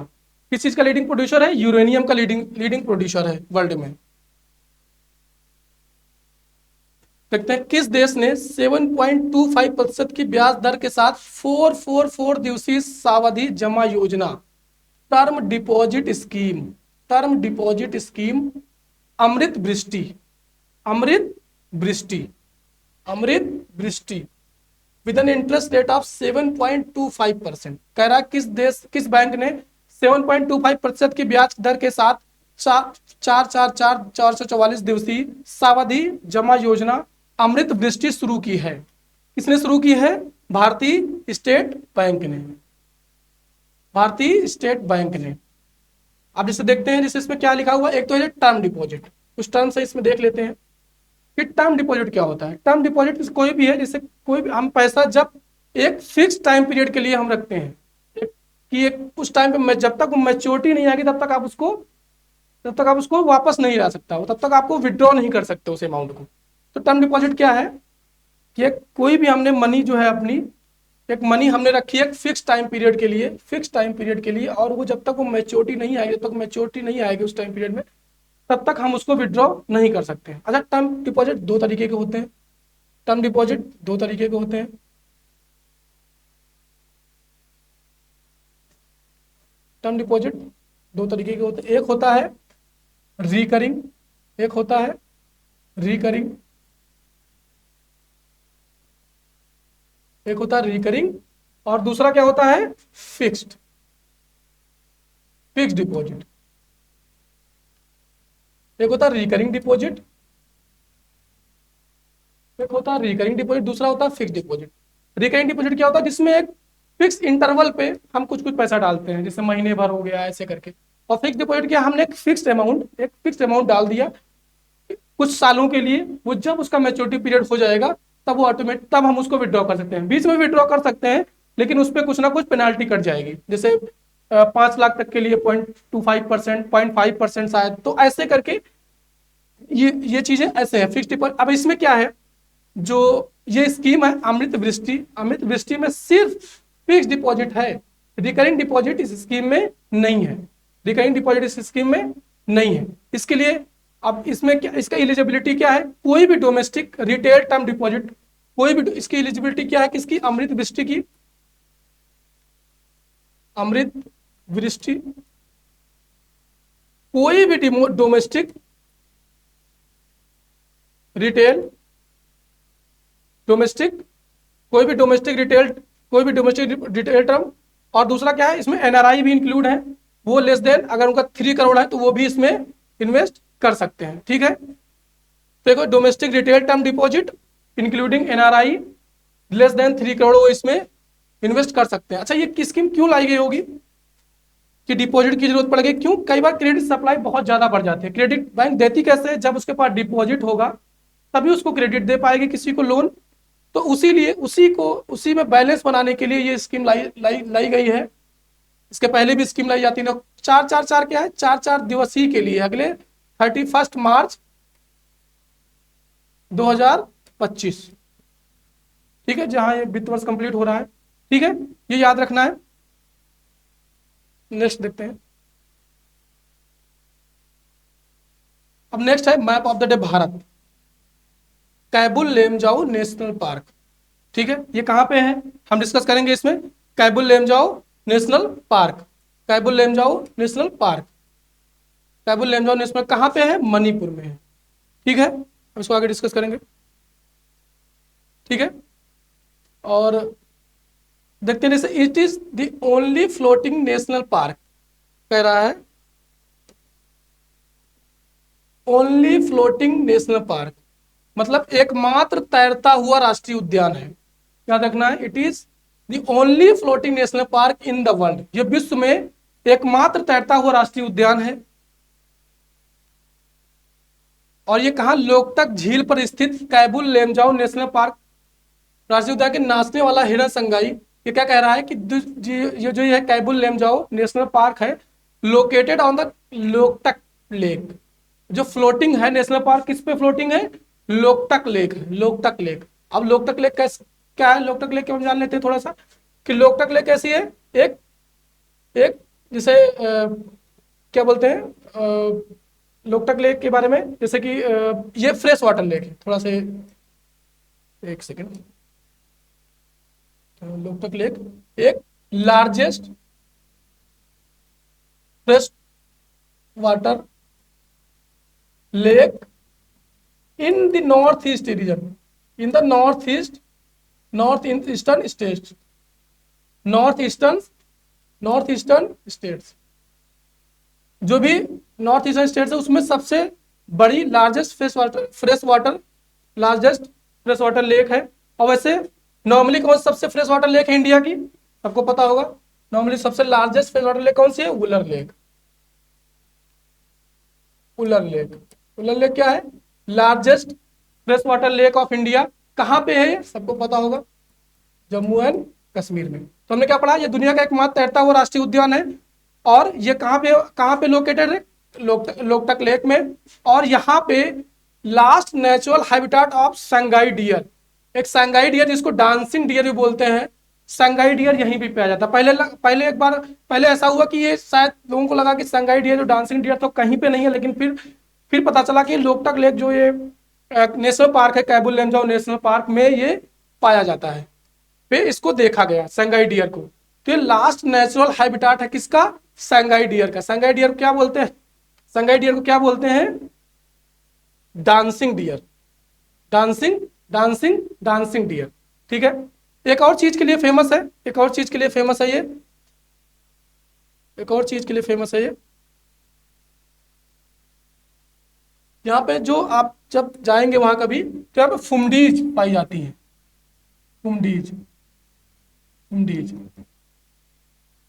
किस चीज का लीडिंग प्रोड्यूसर है? यूरेनियम का लीडिंग प्रोड्यूसर है वर्ल्ड में। देखते हैं किस देश ने 7.25% की ब्याज दर के साथ 444 दिवसीय सावधि जमा योजना, टर्म डिपॉजिट स्कीम अमृत वृष्टि with an interest rate of 7.25%। कह रहा है किस बैंक ने 7.25% की ब्याज दर के साथ 444 दिवसीय जमा योजना अमृत वृष्टि शुरू की है। किसने शुरू की है? भारतीय स्टेट बैंक ने। भारतीय स्टेट बैंक ने। अब जैसे देखते हैं, जैसे इसमें क्या लिखा हुआ, एक तो है टर्म डिपॉजिट, कुछ टर्म से इसमें देख लेते हैं कि टर्म डिपॉजिट क्या होता है। टर्म डिपॉजिट कोई भी है, जैसे कोई भी हम पैसा जब एक फिक्स टाइम पीरियड के लिए हम रखते हैं, कि एक उस टाइम पे जब तक मैच्योरिटी नहीं आएगी तब तक आप उसको वापस नहीं ला सकता हो, तब तक आपको विड्रॉ नहीं कर सकते उस अमाउंट को। तो टर्म डिपॉजिट क्या है कि कोई भी हमने मनी जो है अपनी एक मनी हमने रखी है फिक्स टाइम पीरियड के लिए, और वो जब तक वो मैच्योरिटी नहीं आएगी, जब तक मैच्योरिटी नहीं आएगी उस टाइम पीरियड में, तब तक हम उसको विड्रॉ नहीं कर सकते। अच्छा, टर्म डिपॉजिट दो तरीके के होते हैं। टर्म डिपॉजिट दो तरीके के होते हैं। टर्म डिपॉजिट दो तरीके के होते हैं। एक होता है रिकरिंग, एक होता है रिकरिंग, एक होता है रिकरिंग, और दूसरा क्या होता है? Fixed deposit. एक होता है रिकरिंग डिपॉजिट, एक होता है रिकरिंग डिपॉजिट, दूसरा होता है फिक्स्ड डिपॉजिट। रिकरिंग डिपॉजिट क्या होता है? जिसमें एक फिक्स इंटरवल पे हम कुछ कुछ पैसा डालते हैं, जैसे महीने भर हो गया ऐसे करके। और फिक्स डिपॉजिट क्या, हमने एक फिक्स्ड अमाउंट डाल दिया कुछ सालों के लिए, वो जब उसका मैच्योरिटी पीरियड हो जाएगा तब वो तब हम उसको विड्रॉ कर सकते हैं। बीच में विड्रॉ कर सकते हैं, लेकिन उस पर कुछ ना कुछ पेनाल्टी कट जाएगी, जैसे 5 लाख तक के लिए 0.25%, 0.5% शायद, तो ऐसे करके ये चीजें ऐसे है फिक्स्ड डिपॉजिट। अब इसमें क्या है, जो ये स्कीम है अमृत वृष्टि में सिर्फ फिक्स डिपॉजिट है, रिकरिंग डिपॉजिट इस स्कीम में नहीं है। रिकरिंग डिपॉजिट इस स्कीम में नहीं है। इसके लिए अब इसमें क्या, इसका एलिजिबिलिटी क्या है? कोई भी डोमेस्टिक रिटेल टर्म डिपॉजिट, कोई भी इसकी एलिजिबिलिटी क्या है, किसकी? अमृत वृष्टि की। अमृत वृष्टि कोई भी डोमेस्टिक रिटेल डोमेस्टिक कोई भी डोमेस्टिक रिटेल टर्म, और दूसरा क्या है, इसमें एनआरआई भी इंक्लूड है। वो लेस देन, अगर उनका 3 करोड़ है तो वो भी इसमें इन्वेस्ट कर सकते हैं। ठीक है, तो देखो, domestic retail term deposit including NRI less than 3 crore, वो इसमें इन्वेस्ट कर सकते हैं। अच्छा, ये स्कीम क्यों लाई गई होगी कि डिपॉजिट की जरूरत पड़ गई? क्यों? कई बार क्रेडिट सप्लाई बहुत ज्यादा बढ़ जाती है। क्रेडिट बैंक देती कैसे? जब उसके पास डिपॉजिट होगा तभी उसको क्रेडिट दे पाएगी किसी को लोन। तो उसी में बैलेंस बनाने के लिए ये स्कीम लाई गई है। इसके पहले भी स्कीम लाई जाती है। 4-4-4 क्या है? 4-4 दिवसीय के लिए अगले 31 मार्च 2025। ठीक है, जहां ये वित्त वर्ष कंप्लीट हो रहा है। ठीक है, ये याद रखना है। नेक्स्ट देखते हैं। अब नेक्स्ट है map of the day Bharat, Keibul Lamjao national park. ठीक है, ये कहां पे है हम डिस्कस करेंगे इसमें। Keibul Lamjao national park, Keibul Lamjao national park, Keibul Lamjao national कहां पे है? मणिपुर में है। ठीक है, अब इसको आगे डिस्कस करेंगे। ठीक है, और देखते हैं, जैसे it is the only floating national park, कह रहा है ओनली फ्लोटिंग नेशनल पार्क, मतलब एकमात्र तैरता हुआ राष्ट्रीय उद्यान है। याद रखना है, it is the only floating national park in the world, ये विश्व में एकमात्र तैरता हुआ राष्ट्रीय उद्यान है। और ये कहा? लोकटक झील पर स्थित कैबुल लेमजाओ नेशनल पार्क राष्ट्रीय उद्यान के नाचने वाला हिरण संगाई, ये क्या कह रहा है कि ये जो है कैबुल लेमजाओ नेशनल पार्क है, located on the Loktak lake. जो फ्लोटिंग है नेशनल पार्क, किस पे फ्लोटिंग है? लोकटक लेक है, लोकटक लेक। अब लोकटक लेक कैसे, क्या है लोकटक लेक, हम जान लेते हैं थोड़ा सा कि लोकटक लेक कैसी है। एक एक जैसे क्या बोलते हैं लोकटक लेक के बारे में, जैसे कि ये फ्रेश वाटर लेक है। थोड़ा से एक सेकेंड, लोकटक लेक एक largest fresh water lake in the north east region, in the north east north eastern states, north eastern, north eastern states, जो भी नॉर्थ ईस्टर्न स्टेट्स है उसमें सबसे बड़ी largest fresh water largest fresh water lake है। और वैसे normally कौन सबसे फ्रेश वाटर लेक है इंडिया की, सबको पता होगा। नॉर्मली सबसे लार्जेस्ट फ्रेश वाटर लेक कौन सी है, Wular lake. Wular lake, Wular lake क्या है, largest fresh water lake of India. कहाँ पे है ये, सबको पता होगा, जम्मू एंड कश्मीर में। तो हमने क्या पढ़ा, ये दुनिया का एकमात्र तैरता हुआ राष्ट्रीय उद्यान है। और ये कहाँ पे लोकेटेड है, लोकटक लेक में। और यहाँ पे last natural habitat of Sangai deer, एक संगाई डियर जिसको डांसिंग डियर भी बोलते हैं, संगाई डियर यहीं भी पाया जाता है। पहले एक बार पहले ऐसा हुआ कि ये शायद लोगों को लगा कि संगाई डियर जो डांसिंग डियर तो कहीं पे नहीं है, लेकिन फिर पता चला कि लोकटक लेक जो ये नेशनल पार्क है, कैबुल लमजाओ नेशनल पार्क में ये पाया जाता है। फिर इसको देखा गया संगाई डियर को। तो ये लास्ट नेचुरल हैबिटाट है किसका, संगाई डियर का। संगाई डियर को क्या बोलते हैं, संगाई डियर को क्या बोलते हैं, dancing dear, dancing dancing dancing dear. ठीक है, एक और चीज के लिए फेमस है, एक और चीज के लिए फेमस है ये, एक और चीज के लिए फेमस है ये। यहाँ पे जो आप जब जाएंगे वहां कभी तो यहाँ पे फुमडीज पाई जाती है, फुमडीज, फुमडीज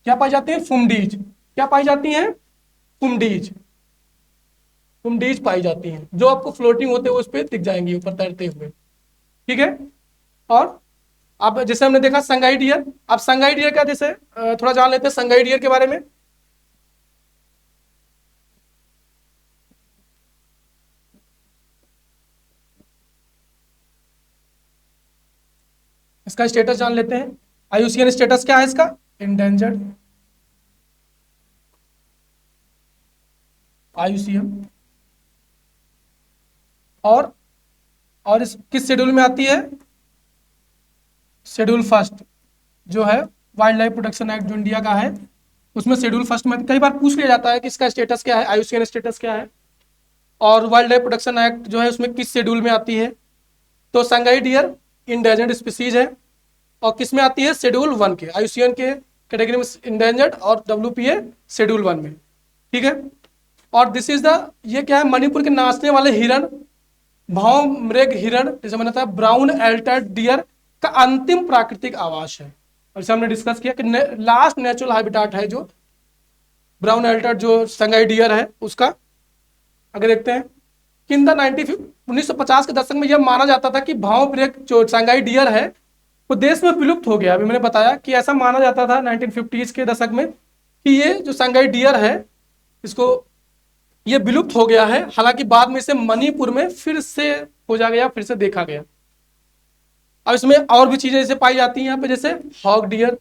क्या पाई जाती है, फुमडीज क्या पाई जाती हैं, फुमडीज, फुमडीज पाई जाती हैं, जो आपको फ्लोटिंग होते हुए उस पर दिख जाएंगी ऊपर तैरते हुए। ठीक है, और अब जैसे हमने देखा संगाई डियर, अब संगाई डियर का जैसे थोड़ा जान लेते हैं संगाई डियर के बारे में। इसका स्टेटस जान लेते हैं, आईयूसीएन स्टेटस क्या है इसका, इंडेंजर्ड, आईयूसीएन। और इस किस शेड्यूल में आती है, शेड्यूल फर्स्ट जो है वाइल्ड लाइफ प्रोटेक्शन एक्ट जो इंडिया का है उसमें शेड्यूल फर्स्ट में। कई बार पूछ लिया जाता है कि इसका स्टेटस क्या है, आईयूसीएन स्टेटस क्या है, और वाइल्ड लाइफ प्रोटेक्शन एक्ट जो है उसमें किस शेड्यूल में आती है। तो संगाई डियर इंडेंजर्ड स्पीसीज है और किस में आती है, शेड्यूल 1 के, आईयूसीएन के कैटेगरी में इंडेंजर्ड और डब्ल्यूपीए शेड्यूल 1 में। ठीक है, और दिस इज द, ये क्या है, मणिपुर के नाचने वाले हिरण, भाव मृग हिरण जैसे मैंने बताया, ब्राउन एल्टर्ड डियर का अंतिम प्राकृतिक आवास है। और जैसे हमने डिस्कस किया कि लास्ट नेचुरल हैबिटाट है जो ब्राउन एल्टर्ड जो संगाई डियर है उसका। अगर देखते हैं कि इन द 1950 के दशक में यह माना जाता था कि भाव मृग जो संगाई डियर है वो देश में विलुप्त हो गया। अभी मैंने बताया कि ऐसा माना जाता था 1950 के दशक में कि ये जो संगाई डियर है इसको ये विलुप्त हो गया है। हालांकि बाद में इसे मणिपुर में फिर से खोजा गया, फिर से देखा गया। अब इसमें और भी चीजें जैसे पाई जाती हैं यहाँ पे, जैसे hog deer,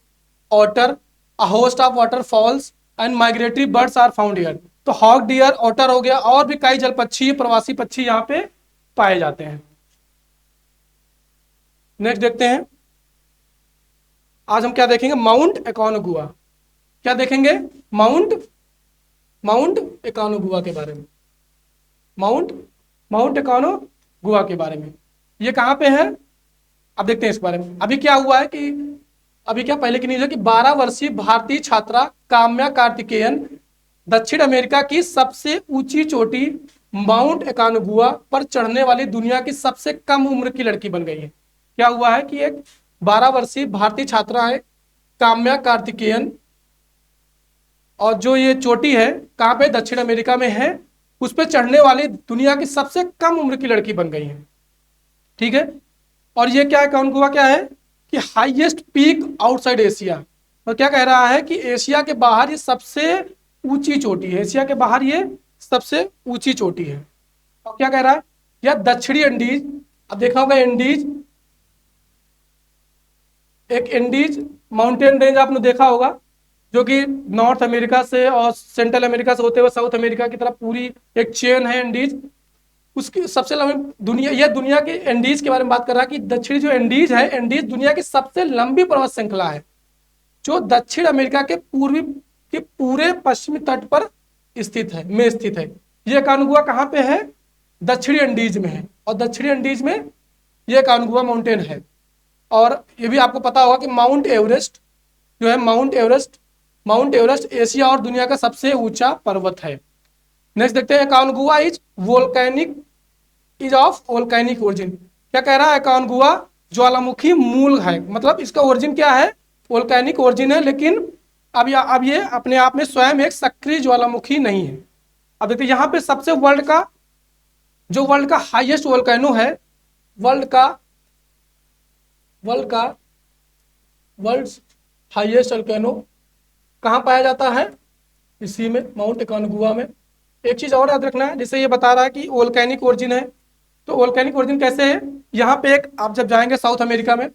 otter, a host of water falls and migratory birds are found here. तो हॉग डियर, ऑटर हो गया, और भी कई जल पक्षी, प्रवासी पक्षी यहाँ पे पाए जाते हैं। नेक्स्ट देखते हैं, आज हम क्या देखेंगे, माउंट एकोनगुआ। क्या देखेंगे, माउंट एकोनगुआ के बारे में, माउंट एकोनगुआ के बारे में। ये कहाँ पे है, अब देखते हैं इस बारे में। अभी क्या हुआ है कि अभी क्या पहले की न्यूज है कि 12 वर्षीय भारतीय छात्रा काम्या कार्तिकेयन दक्षिण अमेरिका की सबसे ऊंची चोटी माउंट एकोनगुआ पर चढ़ने वाली दुनिया की सबसे कम उम्र की लड़की बन गई है। क्या हुआ है कि एक 12 वर्षीय भारतीय छात्रा है काम्या कार्तिकेयन, और जो ये चोटी है कहाँ पे, दक्षिण अमेरिका में है, उस पर चढ़ने वाली दुनिया की सबसे कम उम्र की लड़की बन गई है। ठीक है, और ये क्या है, एकोनगुआ क्या है कि हाईएस्ट पीक आउटसाइड एशिया। और क्या कह रहा है कि एशिया के बाहर ये सबसे ऊंची चोटी है, एशिया के बाहर ये सबसे ऊंची चोटी है। और क्या कह रहा है, यह दक्षिणी एंडीज, अब देखा होगा एंडीज, एक एंडीज माउंटेन रेंज आपने देखा होगा जो कि नॉर्थ अमेरिका से और सेंट्रल अमेरिका से होते हुए साउथ अमेरिका की तरफ पूरी एक चेन है एंडीज। उसकी सबसे लंबी दुनिया, यह दुनिया के एंडीज के बारे में बात कर रहा है कि दक्षिणी जो एंडीज है, एंडीज दुनिया की सबसे लंबी पर्वत श्रृंखला है जो दक्षिण अमेरिका के पूर्वी के पूरे पश्चिमी तट पर स्थित है। यह एकोनगुआ कहाँ पे है, दक्षिणी एंडीज में है, और दक्षिणी एंडीज में यह एकोनगुआ माउंटेन है। और ये भी आपको पता होगा कि माउंट एवरेस्ट जो है, माउंट एवरेस्ट एशिया और दुनिया का सबसे ऊंचा पर्वत है। नेक्स्ट देखते हैं, Aconcagua is volcanic is of volcanic origin. क्या कह रहा है, अकाउंगुआ ज्वालामुखी मूल है, मतलब इसका ओरिजिन क्या है, वोल्केनिक ओरिजिन है, लेकिन अब ये अपने आप में स्वयं एक सक्रिय ज्वालामुखी नहीं है। अब देखिए यहाँ पे सबसे वर्ल्ड का हाईएस्ट वोल्केनो है, वर्ल्ड हाईएस्ट वोल्केनो कहाँ पाया जाता है, इसी में माउंट अकाउंगुआ में। एक चीज और याद रखना है, जैसे ये बता रहा है कि वोल्केनिक ओरिजिन है, तो वोल्केनिक ओरिजिन कैसे है, यहाँ पे एक आप जब जाएंगे साउथ अमेरिका में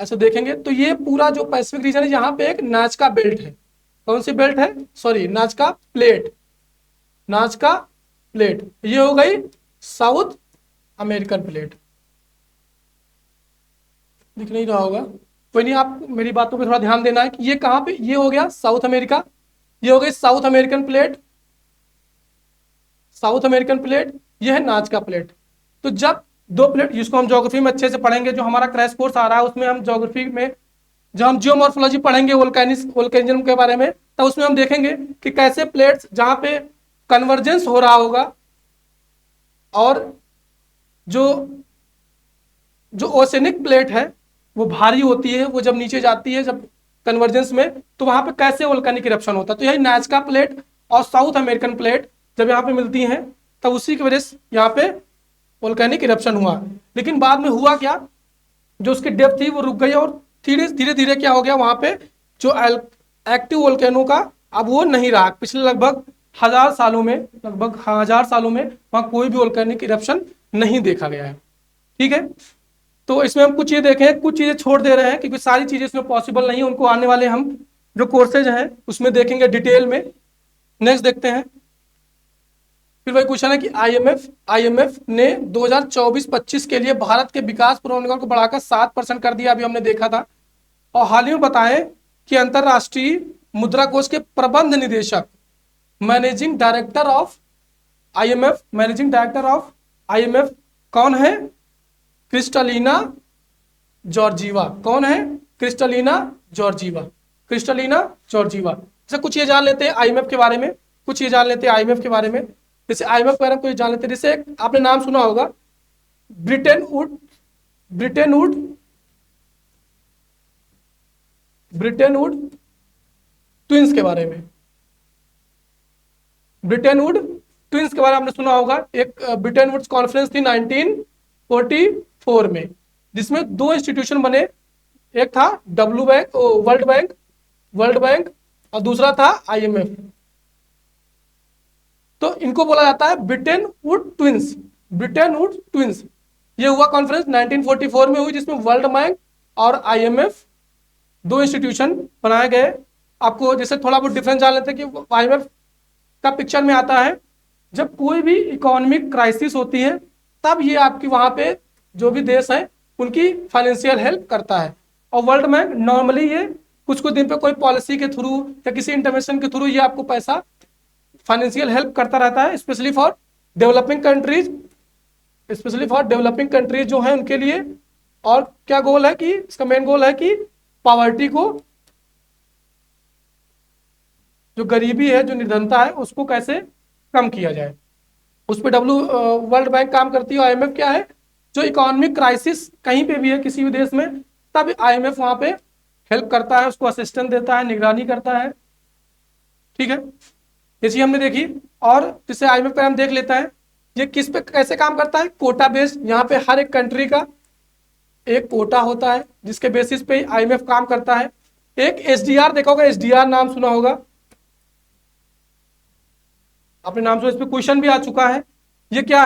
ऐसे देखेंगे तो ये पूरा जो पैसिफिक रीजन है, यहाँ पे एक नाजका बेल्ट है। कौन सी बेल्ट है, सॉरी नाजका प्लेट, ये हो गई साउथ अमेरिकन प्लेट। दिख नहीं रहा होगा, कोई नहीं, आप मेरी बातों पे थोड़ा ध्यान देना है कि ये कहाँ पे, ये हो गया साउथ अमेरिका, ये हो गई साउथ अमेरिकन प्लेट, ये है नाजका प्लेट। तो जब दो प्लेट, जिसको हम ज्योग्राफी में अच्छे से पढ़ेंगे, जो हमारा क्रैश कोर्स आ रहा है उसमें हम ज्योग्राफी में जब हम जियोमॉर्फोलॉजी पढ़ेंगे वोल्केनिज्म के बारे में, तो उसमें हम देखेंगे कि कैसे प्लेट्स जहां पे कन्वर्जेंस हो रहा होगा और जो जो ओसेनिक प्लेट है वो भारी होती है, वो जब नीचे जाती है जब कन्वर्जेंस में, तो वहां पे कैसे वोल्केनिक इरप्शन होता है। तो यही नाजका प्लेट और साउथ अमेरिकन प्लेट जब यहाँ पे मिलती हैं, तब उसी की वजह से यहाँ पे वोल्केनिक इरप्शन हुआ। लेकिन बाद में हुआ क्या, जो उसकी डेप्थ थी वो रुक गई और धीरे धीरे क्या हो गया, वहां पे जो एक्टिव वोल्केनो का अब वो नहीं रहा। पिछले लगभग 1000 सालों में, वहां कोई भी वोल्केनिक इरप्शन नहीं देखा गया है। ठीक है, तो इसमें हम कुछ चीजें देखें, कुछ चीजें छोड़ दे रहे हैं क्योंकि सारी चीजें इसमें पॉसिबल नहीं है, उनको आने वाले हम जो कोर्सेज हैं उसमें देखेंगे डिटेल में। नेक्स्ट देखते हैं, फिर वही क्वेश्चन है कि आईएमएफ ने 2024-25 के लिए भारत के विकास पूर्वानुमान को बढ़ाकर 7% कर दिया, अभी हमने देखा था। और हाल ही में बताएं कि अंतरराष्ट्रीय मुद्रा कोष के प्रबंध निदेशक, मैनेजिंग डायरेक्टर ऑफ आईएमएफ कौन है, क्रिस्टलिना जॉर्जीवा। कौन है, क्रिस्टलिना जॉर्जीवा। जैसे कुछ ये जान लेते हैं आईएमएफ के बारे में, जैसे आईएमएफ के बारे में कुछ जान लेते हैं। जैसे आपने नाम सुना होगा ब्रिटेन वुड ट्विंस के बारे में, आपने सुना होगा। एक ब्रिटेन वुड्स कॉन्फ्रेंस थी 1944 में, जिसमें दो इंस्टीट्यूशन बने, एक था वर्ल्ड बैंक और दूसरा था आईएमएफ। तो इनको बोला जाता है ब्रिटेन वुड ट्विंस। ये हुआ कॉन्फ्रेंस 1944 में हुई, जिसमें वर्ल्ड बैंक और आईएमएफ दो इंस्टीट्यूशन बनाए गए। आपको जैसे थोड़ा बहुत डिफरेंस जान लेते हैं कि आईएमएफ का पिक्चर में आता है जब कोई भी इकोनॉमिक क्राइसिस होती है, तब ये आपकी वहां पे जो भी देश है उनकी फाइनेंशियल हेल्प करता है। और वर्ल्ड बैंक नॉर्मली ये कुछ दिन पे कोई पॉलिसी के थ्रू या किसी इंटरवेंशन के थ्रू ये आपको पैसा फाइनेंशियल हेल्प करता रहता है, स्पेशली फॉर डेवलपिंग कंट्रीज जो है उनके लिए। और क्या गोल है कि इसका मेन गोल है कि पॉवर्टी को, जो गरीबी है, जो निर्धनता है, उसको कैसे कम किया जाए, उस पर वर्ल्ड बैंक काम करती है। आईएमएफ क्या है, जो इकोनॉमिक क्राइसिस कहीं पे भी है किसी भी देश में, तब आईएमएफ वहां पे हेल्प करता है, उसको असिस्टेंस देता है, निगरानी करता है। ठीक है, ये चीज हमने देखी। और जिसे आईएमएफ पर हम देख लेते हैं ये किस पे कैसे काम करता है, कोटा बेस्ड। यहाँ पे हर एक कंट्री का एक कोटा होता है जिसके बेसिस पे आईएमएफ काम करता है। एक एसडीआर देखा होगा, एसडीआर नाम सुना होगा, आपने नाम सुना, इस पे क्वेश्चन भी आ चुका है। ये क्या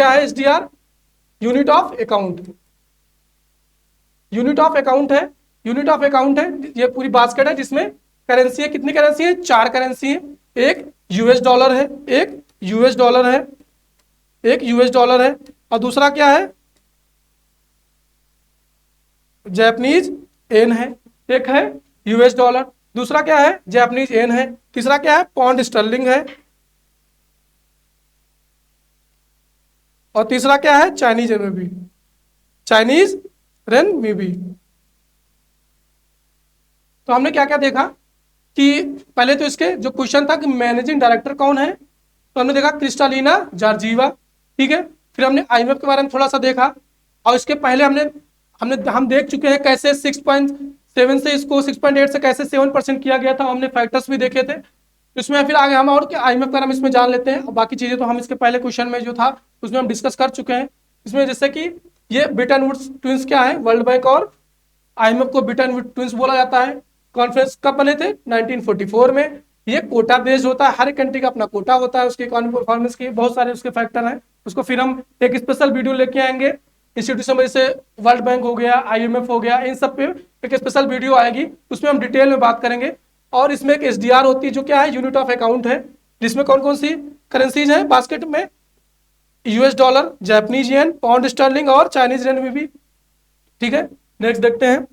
है एसडीआर, यूनिट ऑफ अकाउंट है। ये पूरी बास्केट है जिसमें करेंसी है, कितनी करेंसी है, 4 करेंसी है। एक यूएस डॉलर है, और दूसरा क्या है, जापानीज येन है। एक है यूएस डॉलर, दूसरा क्या है, जापानीज येन है, तीसरा क्या है, पाउंड स्टर्लिंग है, और तीसरा क्या है, चाइनीज रेनमिनबी। तो हमने क्या क्या देखा कि पहले तो इसके जो क्वेश्चन था कि मैनेजिंग डायरेक्टर कौन है, तो हमने देखा क्रिस्टालिना जॉर्जीवा, ठीक है। फिर हमने आईएमएफ के बारे में थोड़ा सा देखा, और इसके पहले हमने हमने हम देख चुके हैं कैसे 6.7 से इसको 6.8 से कैसे 7% किया गया था, हमने फैक्टर्स भी देखे थे। इसमें फिर आगे हम और क्या आईएमएफ का नाम इसमें जान लेते हैं, और बाकी चीजें तो हम इसके पहले क्वेश्चन में जो था उसमें हम डिस्कस कर चुके हैं। इसमें जैसे कि ये ब्रिटेन वुड्स ट्विंस क्या है, वर्ल्ड बैंक और आईएमएफ को ब्रिटेन वुड्स ट्विंस बोला जाता है। कॉन्फ्रेंस कब बने थे, 1944 में। ये कोटा बेस्ड होता है, हर एक कंट्री का अपना कोटा होता है, उसकी इकोनॉमिक परफॉर्मेंस की बहुत सारे उसके फैक्टर हैं। उसको फिर हम एक स्पेशल वीडियो लेके आएंगे, इंस्टीट्यूशन जैसे वर्ल्ड बैंक हो गया, आईएमएफ हो गया, इन सब पे एक स्पेशल वीडियो आएगी, उसमें हम डिटेल में बात करेंगे। और इसमें एक एसडीआर होती है जो क्या है, यूनिट ऑफ अकाउंट है, जिसमें कौन कौन सी करेंसीज हैं बास्केट में, US dollar, Japanese yen, pound sterling और चाइनीज रेनमिनबी, ठीक है। नेक्स्ट देखते हैं,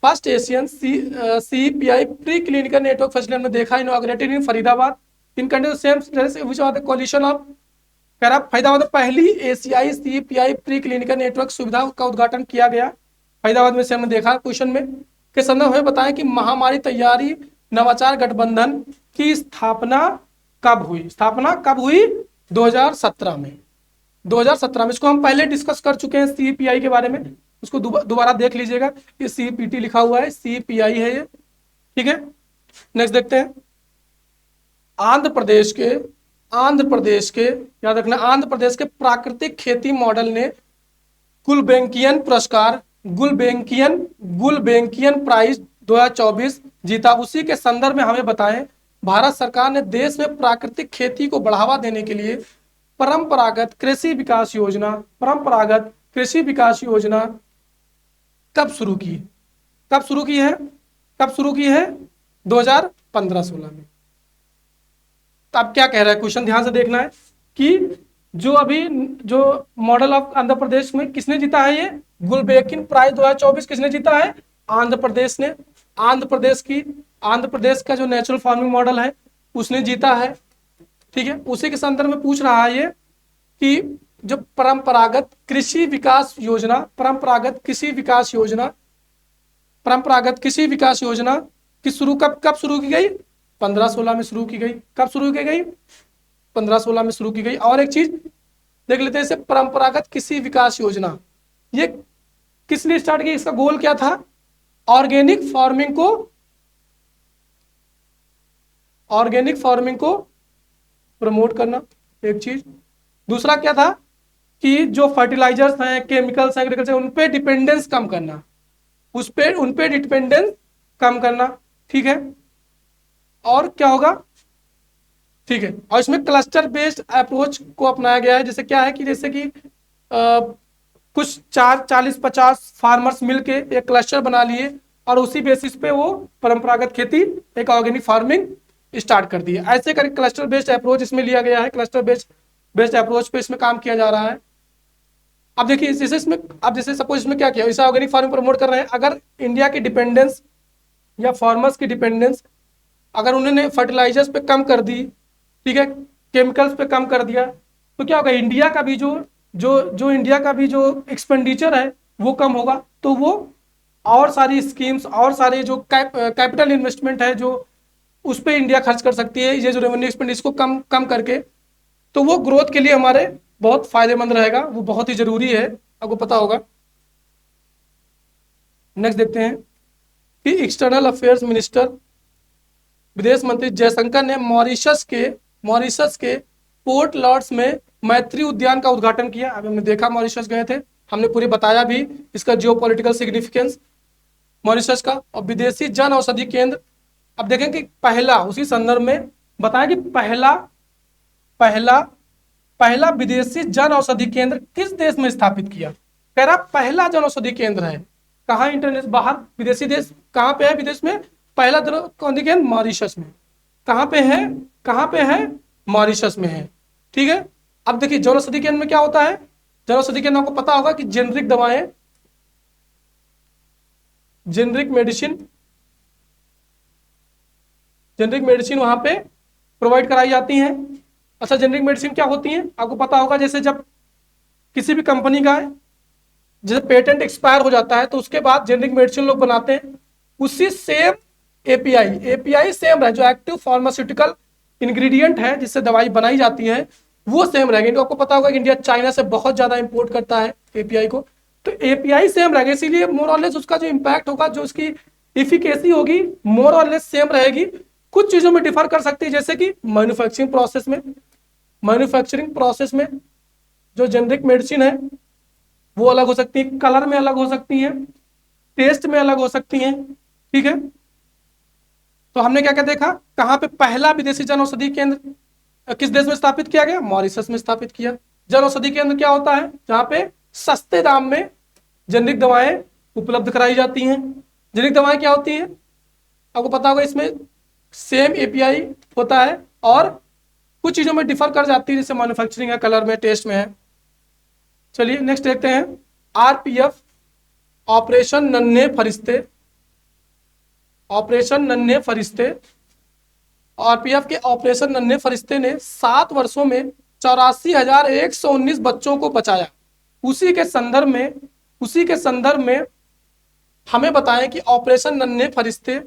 first Asian CPI pre clinical network facility हमने देखा, inaugurated in Faridabad in country same which are the coalition of, कह रहा फरीदाबाद में पहली एशियाई सीपीआई प्री क्लिनिकल नेटवर्क सुविधा का उद्घाटन किया गया फरीदाबाद में से, हमने देखा क्वेश्चन में। के संदर्भ में बताएं कि महामारी तैयारी नवाचार गठबंधन की स्थापना कब हुई, स्थापना कब हुई, 2017 में, 2017 में। इसको हम पहले डिस्कस कर चुके हैं सीपीआई के बारे में, उसको दोबारा देख लीजिएगा, ये सीपीटी लिखा हुआ है, सीपीआई है ये, ठीक है। नेक्स्ट देखते हैं, आंध्र प्रदेश के याद रखना, आंध्र प्रदेश के प्राकृतिक खेती मॉडल ने गुलबेंकियन पुरस्कार, गुलबेंकियन प्राइज 2024 जीता। उसी के संदर्भ में हमें बताएं, भारत सरकार ने देश में प्राकृतिक खेती को बढ़ावा देने के लिए परंपरागत कृषि विकास योजना कब शुरू की, कब शुरू की है, कब शुरू की है, 2015-16 में। तो अब क्या कह रहा है क्वेश्चन, ध्यान से देखना है कि जो अभी जो मॉडल ऑफ आंध्र प्रदेश में किसने जीता है, ये गुलबेकिन प्राइज 2024 किसने जीता है, आंध्र प्रदेश ने। आंध्र प्रदेश का जो नेचुरल फार्मिंग मॉडल है उसने जीता है, ठीक है। उसी के संदर्भ में पूछ रहा है ये कि जो परंपरागत कृषि विकास योजना की शुरू कब शुरू की गई, 15-16 में शुरू की गई। कब शुरू की गई, 15-16 में शुरू की गई। और एक चीज देख लेते हैं, इसे परंपरागत कृषि विकास योजना ये किसने स्टार्ट की, इसका गोल क्या था, ऑर्गेनिक फार्मिंग को प्रमोट करना, एक चीज। दूसरा क्या था कि जो फर्टिलाइजर्स हैं, केमिकल्स, एग्रीकल्चर, उन पे डिपेंडेंस कम करना, उन पे डिपेंडेंस कम करना, ठीक है। और क्या होगा, ठीक है। और इसमें क्लस्टर बेस्ड अप्रोच को अपनाया गया है, जैसे क्या है कि जैसे कि कुछ 40-50 फार्मर्स मिलके एक क्लस्टर बना लिए और उसी बेसिस पे वो परंपरागत खेती, एक ऑर्गेनिक फार्मिंग स्टार्ट कर दी है। ऐसे करके क्लस्टर बेस्ड अप्रोच इसमें लिया गया है, क्लस्टर बेस्ड अप्रोच पे इसमें काम किया जा रहा है। अब देखिए जैसे इसमें, अब जैसे सपोज इसमें क्या किया, इसे ऑर्गेनिक फार्मिंग प्रमोट कर रहे हैं। अगर इंडिया की डिपेंडेंस या फार्मर्स की डिपेंडेंस अगर उन्होंने फर्टिलाइजर्स पे कम कर दी, ठीक है, केमिकल्स पे कम कर दिया, तो क्या होगा, इंडिया का भी जो एक्सपेंडिचर है वो कम होगा। तो वो और सारी स्कीम्स और सारे जो कैपिटल इन्वेस्टमेंट है जो उस पर इंडिया खर्च कर सकती है, ये जो रेवेन्यू एक्सपेंडिचर को कम करके, तो वो ग्रोथ के लिए हमारे बहुत फायदेमंद रहेगा, वो बहुत ही जरूरी है, आपको पता होगा। नेक्स्ट देखते हैं कि एक्सटर्नल अफेयर्स मिनिस्टर, विदेश मंत्री जयशंकर ने मॉरिशस के पोर्ट लॉर्ड्स में मैत्री उद्यान का उद्घाटन किया। अभी हमने देखा, मॉरिशस गए थे, हमने पूरी बताया भी इसका जियोपॉलिटिकल सिग्निफिकेंस मॉरिशस का। और विदेशी जन औषधि केंद्र, अब देखें कि पहला, उसी संदर्भ में बताया कि पहला विदेशी जन औषधि केंद्र किस देश में स्थापित किया, कह रहा पहला जन औषधि केंद्र है कहाँ, इंटरनेशनल, बाहर विदेशी देश कहाँ पे है, विदेश में पहला जन औषधि केंद्र मॉरिशस में। कहाँ पे है, मॉरिशस में है, ठीक है। अब देखिए जन औषधि केंद्र में क्या होता है, जन औषधि केंद्र आपको पता होगा कि जेनरिक दवाएं, जेनरिक मेडिसिन वहां पे प्रोवाइड कराई जाती हैं। अच्छा, जेनरिक मेडिसिन क्या होती हैं आपको पता होगा, जैसे जब किसी भी कंपनी का है, जैसे पेटेंट एक्सपायर हो जाता है तो उसके बाद जेनरिक मेडिसिन लोग बनाते हैं, उसी सेम एपीआई सेम रहे, जो एक्टिव फार्मास्यूटिकल इंग्रेडिएंट है जिससे दवाई बनाई जाती है वो सेम रहेगा। इनको आपको पता होगा कि इंडिया चाइना से बहुत ज्यादा इंपोर्ट करता है एपीआई को, तो एपीआई सेम रहेगा, इसीलिए मोर और लेस उसका जो इम्पैक्ट होगा, जो उसकी इफिकेसी होगी मोर और लेस सेम रहेगी। कुछ चीजों में डिफर कर सकती है, जैसे कि मैन्युफैक्चरिंग प्रोसेस में जो जेनरिक मेडिसिन है वो अलग हो सकती है, कलर में अलग हो सकती है, टेस्ट में अलग हो सकती है। ठीक है, तो हमने क्या क्या देखा, कहां पे पहला विदेशी जन औषधि केंद्र किस देश में स्थापित किया गया, मॉरिशस में स्थापित किया। जन औषधि केंद्र क्या होता है, जहां पे सस्ते दाम में जेनरिक दवाएं उपलब्ध कराई जाती हैं। जेनरिक दवाएं क्या होती हैं, आपको पता होगा, इसमें सेम एपीआई होता है और कुछ चीजों में डिफर कर जाती है, जैसे मैन्युफैक्चरिंग है, कलर में, टेस्ट में है। चलिए नेक्स्ट देखते हैं, आरपीएफ ऑपरेशन नन्हे फरिश्ते। ऑपरेशन नन्हे फरिश्ते, आरपीएफ के ऑपरेशन नन्हे फरिश्ते ने 7 वर्षों में 84,119 बच्चों को बचाया। उसी के संदर्भ में हमें बताएं कि ऑपरेशन नन्हे फरिश्ते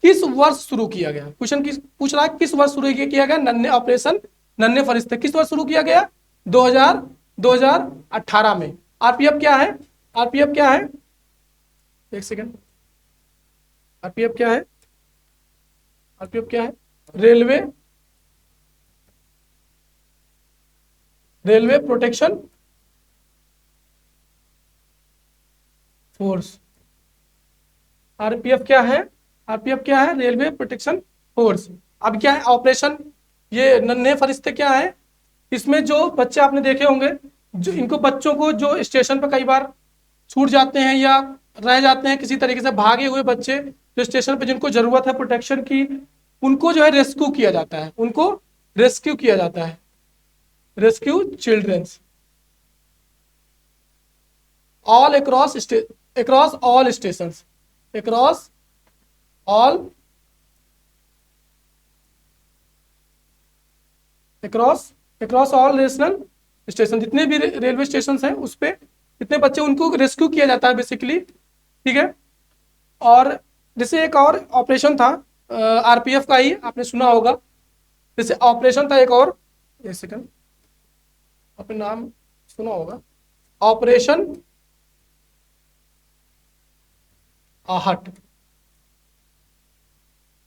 किस वर्ष शुरू किया गया। क्वेश्चन पूछ रहा है किस वर्ष शुरू किया गया, ऑपरेशन नन्हे फरिश्ते किस वर्ष शुरू किया गया, 2018 में। आरपीएफ क्या है, एक सेकेंड, आरपीएफ क्या है, रेलवे प्रोटेक्शन फोर्स। आरपीएफ क्या है, रेलवे प्रोटेक्शन फोर्स। अब क्या है ऑपरेशन, ये नन्हे फरिश्ते क्या है, इसमें जो बच्चे आपने देखे होंगे, जो बच्चों को जो स्टेशन पर कई बार छूट जाते हैं या रह जाते हैं, किसी तरीके से भागे हुए बच्चे जो स्टेशन पे जिनको जरूरत है प्रोटेक्शन की, उनको जो है रेस्क्यू किया जाता है, rescue childrens all across all stations, across all national station, जितने भी रेलवे स्टेशन हैं उस पे इतने बच्चे, उनको रेस्क्यू किया जाता है बेसिकली। ठीक है, और जैसे एक और ऑपरेशन था आरपीएफ का ही, आपने सुना होगा, जैसे ऑपरेशन था एक और, एक सेकंड, आपने नाम सुना होगा, ऑपरेशन आहट।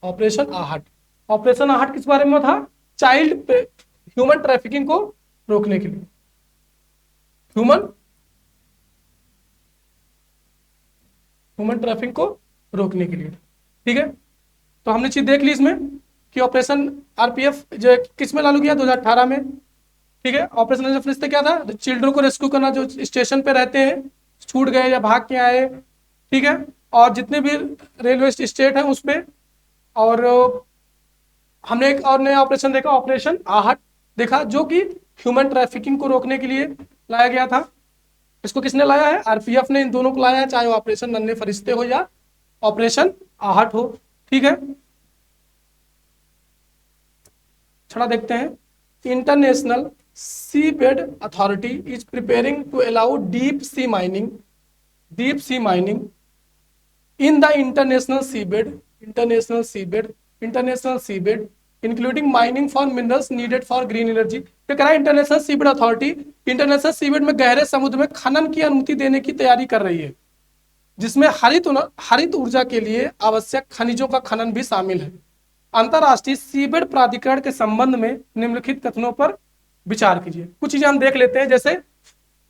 ऑपरेशन आहट किस बारे में था, चाइल्ड ह्यूमन ट्रैफिकिंग को रोकने के लिए, ह्यूमन ट्रैफिकिंग को रोकने के लिए। ठीक है, तो हमने चीज देख ली इसमें कि ऑपरेशन आरपीएफ जो किस में लागू किया, 2018 में। ठीक है, ऑपरेशन नन्हे फरिश्ते क्या था, चिल्ड्रन को रेस्क्यू करना, जो स्टेशन पे रहते हैं, छूट गए या भाग के आए। ठीक है, और जितने भी रेलवे स्टेट है उस पे, और हमने एक और नया ऑपरेशन देखा, ऑपरेशन आहट देखा, जो कि ह्यूमन ट्रैफिकिंग को रोकने के लिए लाया गया था। इसको किसने लाया है, आरपीएफ ने इन दोनों को लाया है, चाहे वो ऑपरेशन नन्हे फरिश्ते हो या ऑपरेशन आहट हो। ठीक है, छड़ा देखते हैं, international seabed authority is preparing to allow deep sea mining in the international seabed including mining for minerals needed for green energy। क्या करा, international seabed authority international seabed में गहरे समुद्र में खनन की अनुमति देने की तैयारी कर रही है, जिसमें हरित ऊर्जा के लिए आवश्यक खनिजों का खनन भी शामिल है। अंतरराष्ट्रीय सीबेड प्राधिकरण के संबंध में निम्नलिखित कथनों पर विचार कीजिए। कुछ चीजें हम देख लेते हैं, जैसे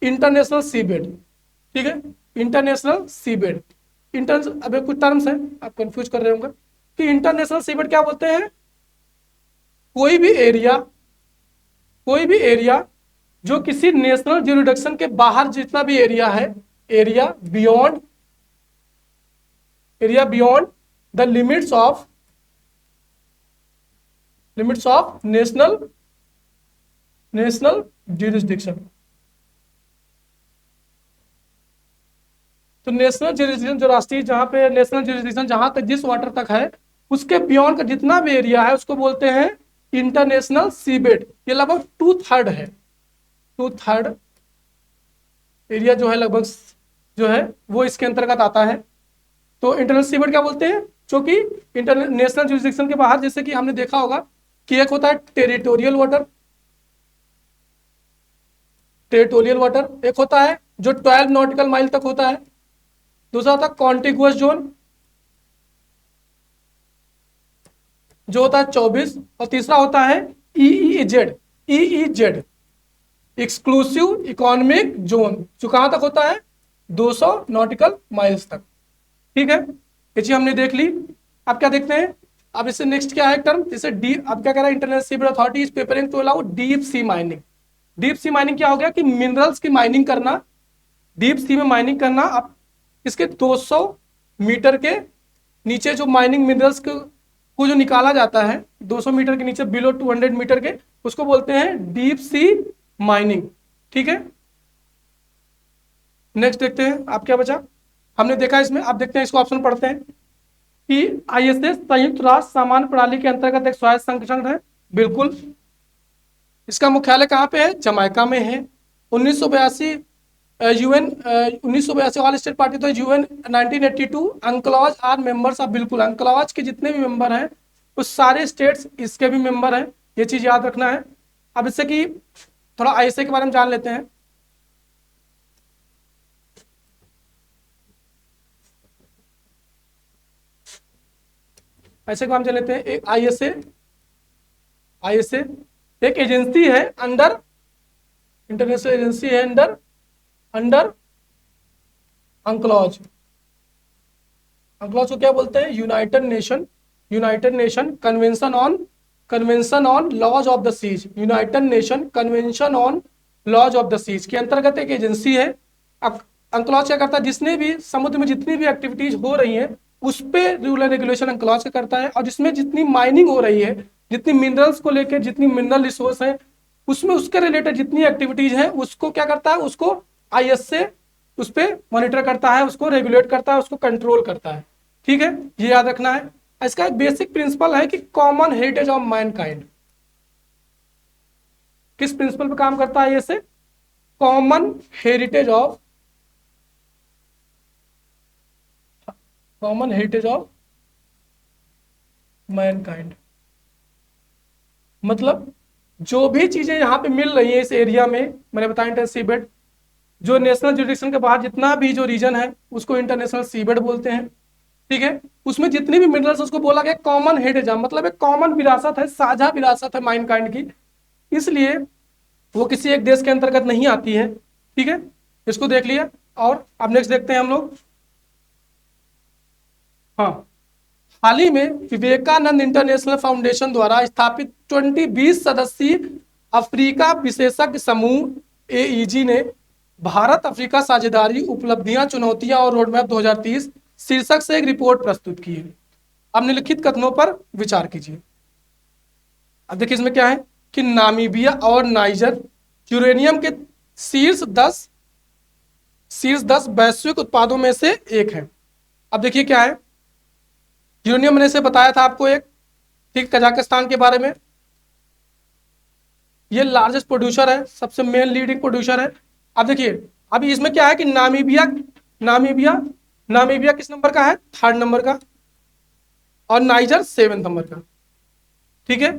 इंटरनेशनल सीबेड। ठीक है, इंटरनेशनल सीबेड, अबे कुछ टर्म्स हैं आप कंफ्यूज कर रहे होंगे कि इंटरनेशनल सीबेड क्या बोलते हैं, कोई भी एरिया जो किसी नेशनल ज्यूरिडिक्शन के बाहर जितना भी एरिया है, area beyond the limits of national jurisdiction. तो नेशनल ज्यूरिडिक्शन जो राष्ट्रीय, जहां पे नेशनल ज्यूरिडिक्शन जहां तक जिस वाटर तक है उसके बियॉन्ड का जितना भी एरिया है उसको बोलते हैं इंटरनेशनल सीबेड। ये लगभग 2/3 है, 2/3 एरिया जो है लगभग जो है वो इसके अंतर्गत आता है। तो इंटरनल सीबेड क्या बोलते हैं, जो कि इंटरनेशनल जुरिस्डिक्शन के बाहर, जैसे कि हमने देखा होगा कि एक होता है टेरिटोरियल वाटर, एक होता है जो 12 नॉटिकल माइल तक होता है, दूसरा होता है कॉन्टिगुअस जोन जो होता है 24, और तीसरा होता है ईईजेड एक्सक्लूसिव इकोनॉमिक जोन, जो कहां तक होता है 200 नॉटिकल माइल्स तक। ठीक है, ये चीज हमने देख ली। अब क्या देखते हैं, अब इससे नेक्स्ट क्या है टर्म, जैसे डीप, अब क्या कह रहा है, international seabed authority is preparing to allow deep sea mining. Deep sea mining क्या हो गया कि मिनरल्स की माइनिंग करना, डीप सी में माइनिंग करना। अब इसके 200 मीटर के नीचे जो माइनिंग मिनरल्स को जो निकाला जाता है 200 मीटर के नीचे, बिलो 200 मीटर के, उसको बोलते हैं डीप सी माइनिंग। ठीक है, नेक्स्ट देखते हैं आप क्या बचा, हमने देखा इसमें। आप देखते हैं इसको ऑप्शन पढ़ते हैं कि आईएसएस संयुक्त राष्ट्र सामान्य प्रणाली के अंतर्गत एक स्वायत्त संगठन है। बिल्कुल, इसका मुख्यालय कहाँ पे है, जमाइका में है। 1982 यूएन 1982 ऑल स्टेट पार्टी तो यूएन 1982 अंक्लॉज आर मेंबर्स ऑफ, बिल्कुल अंक्लॉज के जितने भी मेंबर हैं उस सारे स्टेट्स इसके भी मेंबर हैं, ये चीज याद रखना है। अब इससे कि थोड़ा आईएसए के बारे में जान लेते हैं। ऐसे काम चल लेते हैं। एक आईएसए एक एजेंसी है अंडर, इंटरनेशनल एजेंसी है अंडर अंडर अंक्लॉज। अंक्लॉज को क्या बोलते हैं, United Nation Convention on Laws of the Seas, United Nation Convention on Laws of the Seas के अंतर्गत एक एजेंसी है। अंक्लॉज क्या करता है, जिसने भी समुद्र में जितनी भी एक्टिविटीज हो रही हैं उस पर रूल एंड रेगुलेशन अंक्लॉज क्या करता है, और जिसमें जितनी माइनिंग हो रही है, जितनी मिनरल्स को लेकर, जितनी मिनरल रिसोर्स है, उसमें उसके रिलेटेड जितनी एक्टिविटीज है उसको क्या करता है, उसको आईएसए उस पर मॉनिटर करता है, उसको रेगुलेट करता है, उसको कंट्रोल करता है। ठीक है, ये याद रखना है। इसका एक बेसिक प्रिंसिपल है कि कॉमन हेरिटेज ऑफ मैनकाइंड। किस प्रिंसिपल पे काम करता है ये से, कॉमन हेरिटेज ऑफ मैनकाइंड। मतलब जो भी चीजें यहां पे मिल रही है इस एरिया में, मैंने बताया इंटरनेशनल सीबेड, जो नेशनल जुरिडिक्शन के बाहर जितना भी जो रीजन है उसको इंटरनेशनल सीबेड बोलते हैं। ठीक है, उसमें जितनी भी मिनरल्स उसको बोला गया कॉमन हेरिटेज, मतलब एक कॉमन विरासत है, साझा विरासत है माइनकाइंड की, इसलिए वो किसी एक देश के अंतर्गत नहीं आती है। ठीक है, इसको देख लिया। और अब नेक्स्ट देखते हैं हम लोग। हाँ, हाल ही में विवेकानंद इंटरनेशनल फाउंडेशन द्वारा स्थापित 20 सदस्यीय अफ्रीका विशेषज्ञ समूह एईजी ने भारत अफ्रीका साझेदारी उपलब्धियां, चुनौतियां और रोडमैप 2030 शीर्षक से एक रिपोर्ट प्रस्तुत की है। अब निम्नलिखित कथनों पर विचार कीजिए। अब देखिए इसमें क्या है कि नामीबिया और नाइजर यूरेनियम के शीर्ष 10 वैश्विक उत्पादों में से एक है। अब देखिए क्या है, यूरेनियम मैंने से बताया था आपको एक, ठीक, कजाकिस्तान के बारे में, ये लार्जेस्ट प्रोड्यूसर है, सबसे मेन लीडिंग प्रोड्यूसर है। अब देखिए अभी इसमें क्या है कि नामीबिया किस नंबर का है, 3rd नंबर का, और नाइजर 7th नंबर का। ठीक है,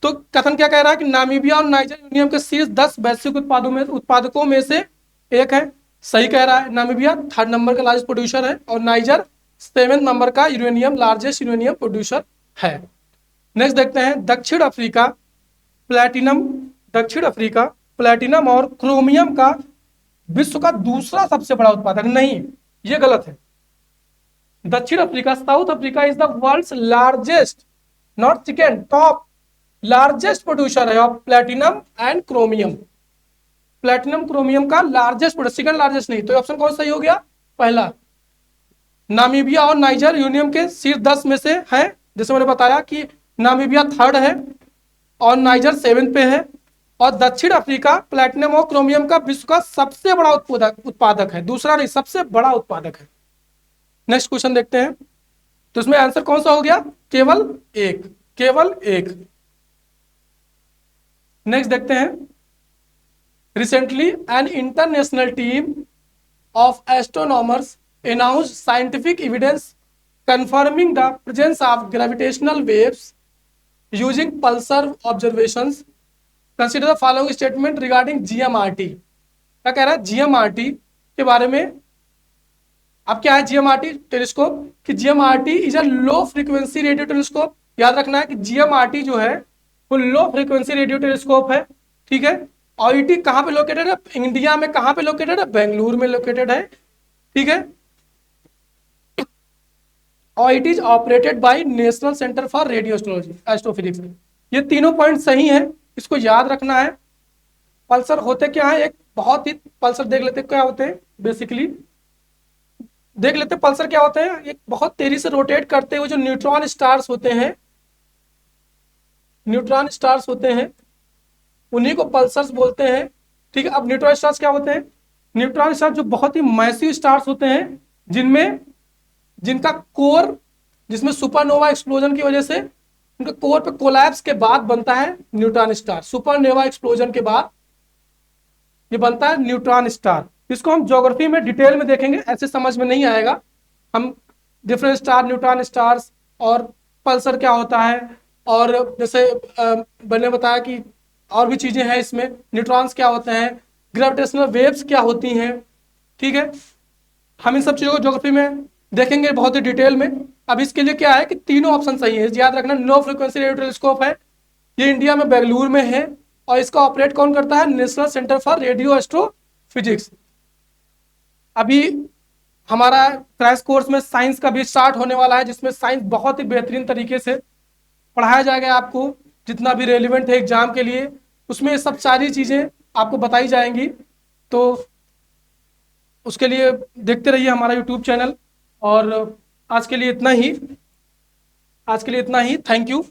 तो कथन क्या कह रहा है कि नामीबिया और नाइजर यूरेनियम के शीर्ष 10 वैश्विक उत्पादकों में से एक है। सही कह रहा है, नामीबिया 3rd नंबर का लार्जेस्ट प्रोड्यूसर है और नाइजर 7th नंबर का यूरेनियम लार्जेस्ट यूरेनियम प्रोड्यूसर है। नेक्स्ट देखते हैं, दक्षिण अफ्रीका प्लेटिनम और क्रोमियम का विश्व का दूसरा सबसे बड़ा उत्पादक। नहीं, ये गलत है। दक्षिण Africa, South Africa is the world's largest, not second, top largest producer है of platinum and chromium. Platinum chromium का लार्जेस्ट प्रोड्यूसर, सेकंड लार्जेस्ट नहीं। तो ऑप्शन कौन सही हो गया, पहला। नामीबिया और नाइजर यूरेनियम के शीर्ष 10 में से है, जैसे मैंने बताया कि नामीबिया 3rd है और नाइजर 7th पे है, और दक्षिण अफ्रीका प्लेटिनम और क्रोमियम का विश्व का सबसे बड़ा उत्पादक है, दूसरा नहीं, सबसे बड़ा उत्पादक है। नेक्स्ट क्वेश्चन देखते हैं, तो इसमें आंसर कौन सा हो गया, केवल एक। नेक्स्ट देखते हैं, recently an international team of astronomers announced scientific evidence confirming the presence of gravitational waves using pulsar observations. Consider the following statement regarding GMRT. क्या कह रहा है GMRT के बारे में? अब क्या है GMRT टेलीस्कोप? कि GMRT is a low frequency radio telescope. याद रखना है कि GMRT जो है वो लो फ्रीक्वेंसी रेडियो टेलीस्कोप है, ठीक है। ऑईटी कहाँ पे लोकेटेड है? इंडिया में कहाँ पे लोकेटेड है? बेंगलुरु में लोकेटेड है, ठीक है। और it is operated by national centre for radio astrophysics. ये तीनों पॉइंट सही है, इसको याद रखना है। पल्सर होते क्या है? एक बहुत ही पल्सर देख लेते क्या होते हैं, बेसिकली देख लेते पल्सर क्या होते हैं। एक बहुत तेजी से रोटेट करते हुए जो न्यूट्रॉन स्टार्स होते हैं, न्यूट्रॉन स्टार्स होते हैं, उन्हीं को पल्सर्स बोलते हैं, ठीक है। अब न्यूट्रॉन स्टार्स क्या होते हैं? न्यूट्रॉन स्टार जो बहुत ही मैसिव स्टार्स होते हैं, जिनमें जिनका कोर, जिसमें सुपरनोवा एक्सप्लोजन की वजह से उनके कोर पे कोलैप्स के बाद बनता है न्यूट्रॉन स्टार। सुपरनोवा एक्सप्लोजन के बाद ये बनता है न्यूट्रॉन स्टार। इसको हम ज्योग्राफी में डिटेल में देखेंगे, ऐसे समझ में नहीं आएगा। हम डिफरेंट स्टार, न्यूट्रॉन स्टार्स और पल्सर क्या होता है, और जैसे मैंने बताया कि और भी चीजें हैं इसमें, न्यूट्रॉन्स क्या होते हैं, ग्रेविटेशनल वेव्स क्या होती हैं, ठीक है। हम इन सब चीजों को ज्योग्राफी में देखेंगे बहुत ही डिटेल में। अब इसके लिए क्या है कि तीनों ऑप्शन सही है, याद रखना। नो फ्रीक्वेंसी रेडियो टेलीस्कोप है, ये इंडिया में बेंगलुरु में है, और इसका ऑपरेट कौन करता है? National centre for radio astrophysics. अभी हमारा क्रैश कोर्स में साइंस का भी स्टार्ट होने वाला है, जिसमें साइंस बहुत ही बेहतरीन तरीके से पढ़ाया जाएगा आपको, जितना भी रेलिवेंट है एग्जाम के लिए, उसमें सब सारी चीजें आपको बताई जाएंगी। तो उसके लिए देखते रहिए हमारा यूट्यूब चैनल। और आज के लिए इतना ही, आज के लिए इतना ही। Thank you.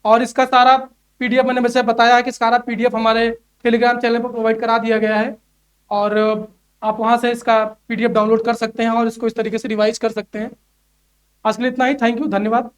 और इसका सारा पीडीएफ मैंने वैसे बताया है कि सारा पीडीएफ हमारे टेलीग्राम चैनल पर प्रोवाइड करा दिया गया है, और आप वहां से इसका पीडीएफ डाउनलोड कर सकते हैं और इसको इस तरीके से रिवाइज कर सकते हैं। आज के लिए इतना ही। थैंक यू, धन्यवाद।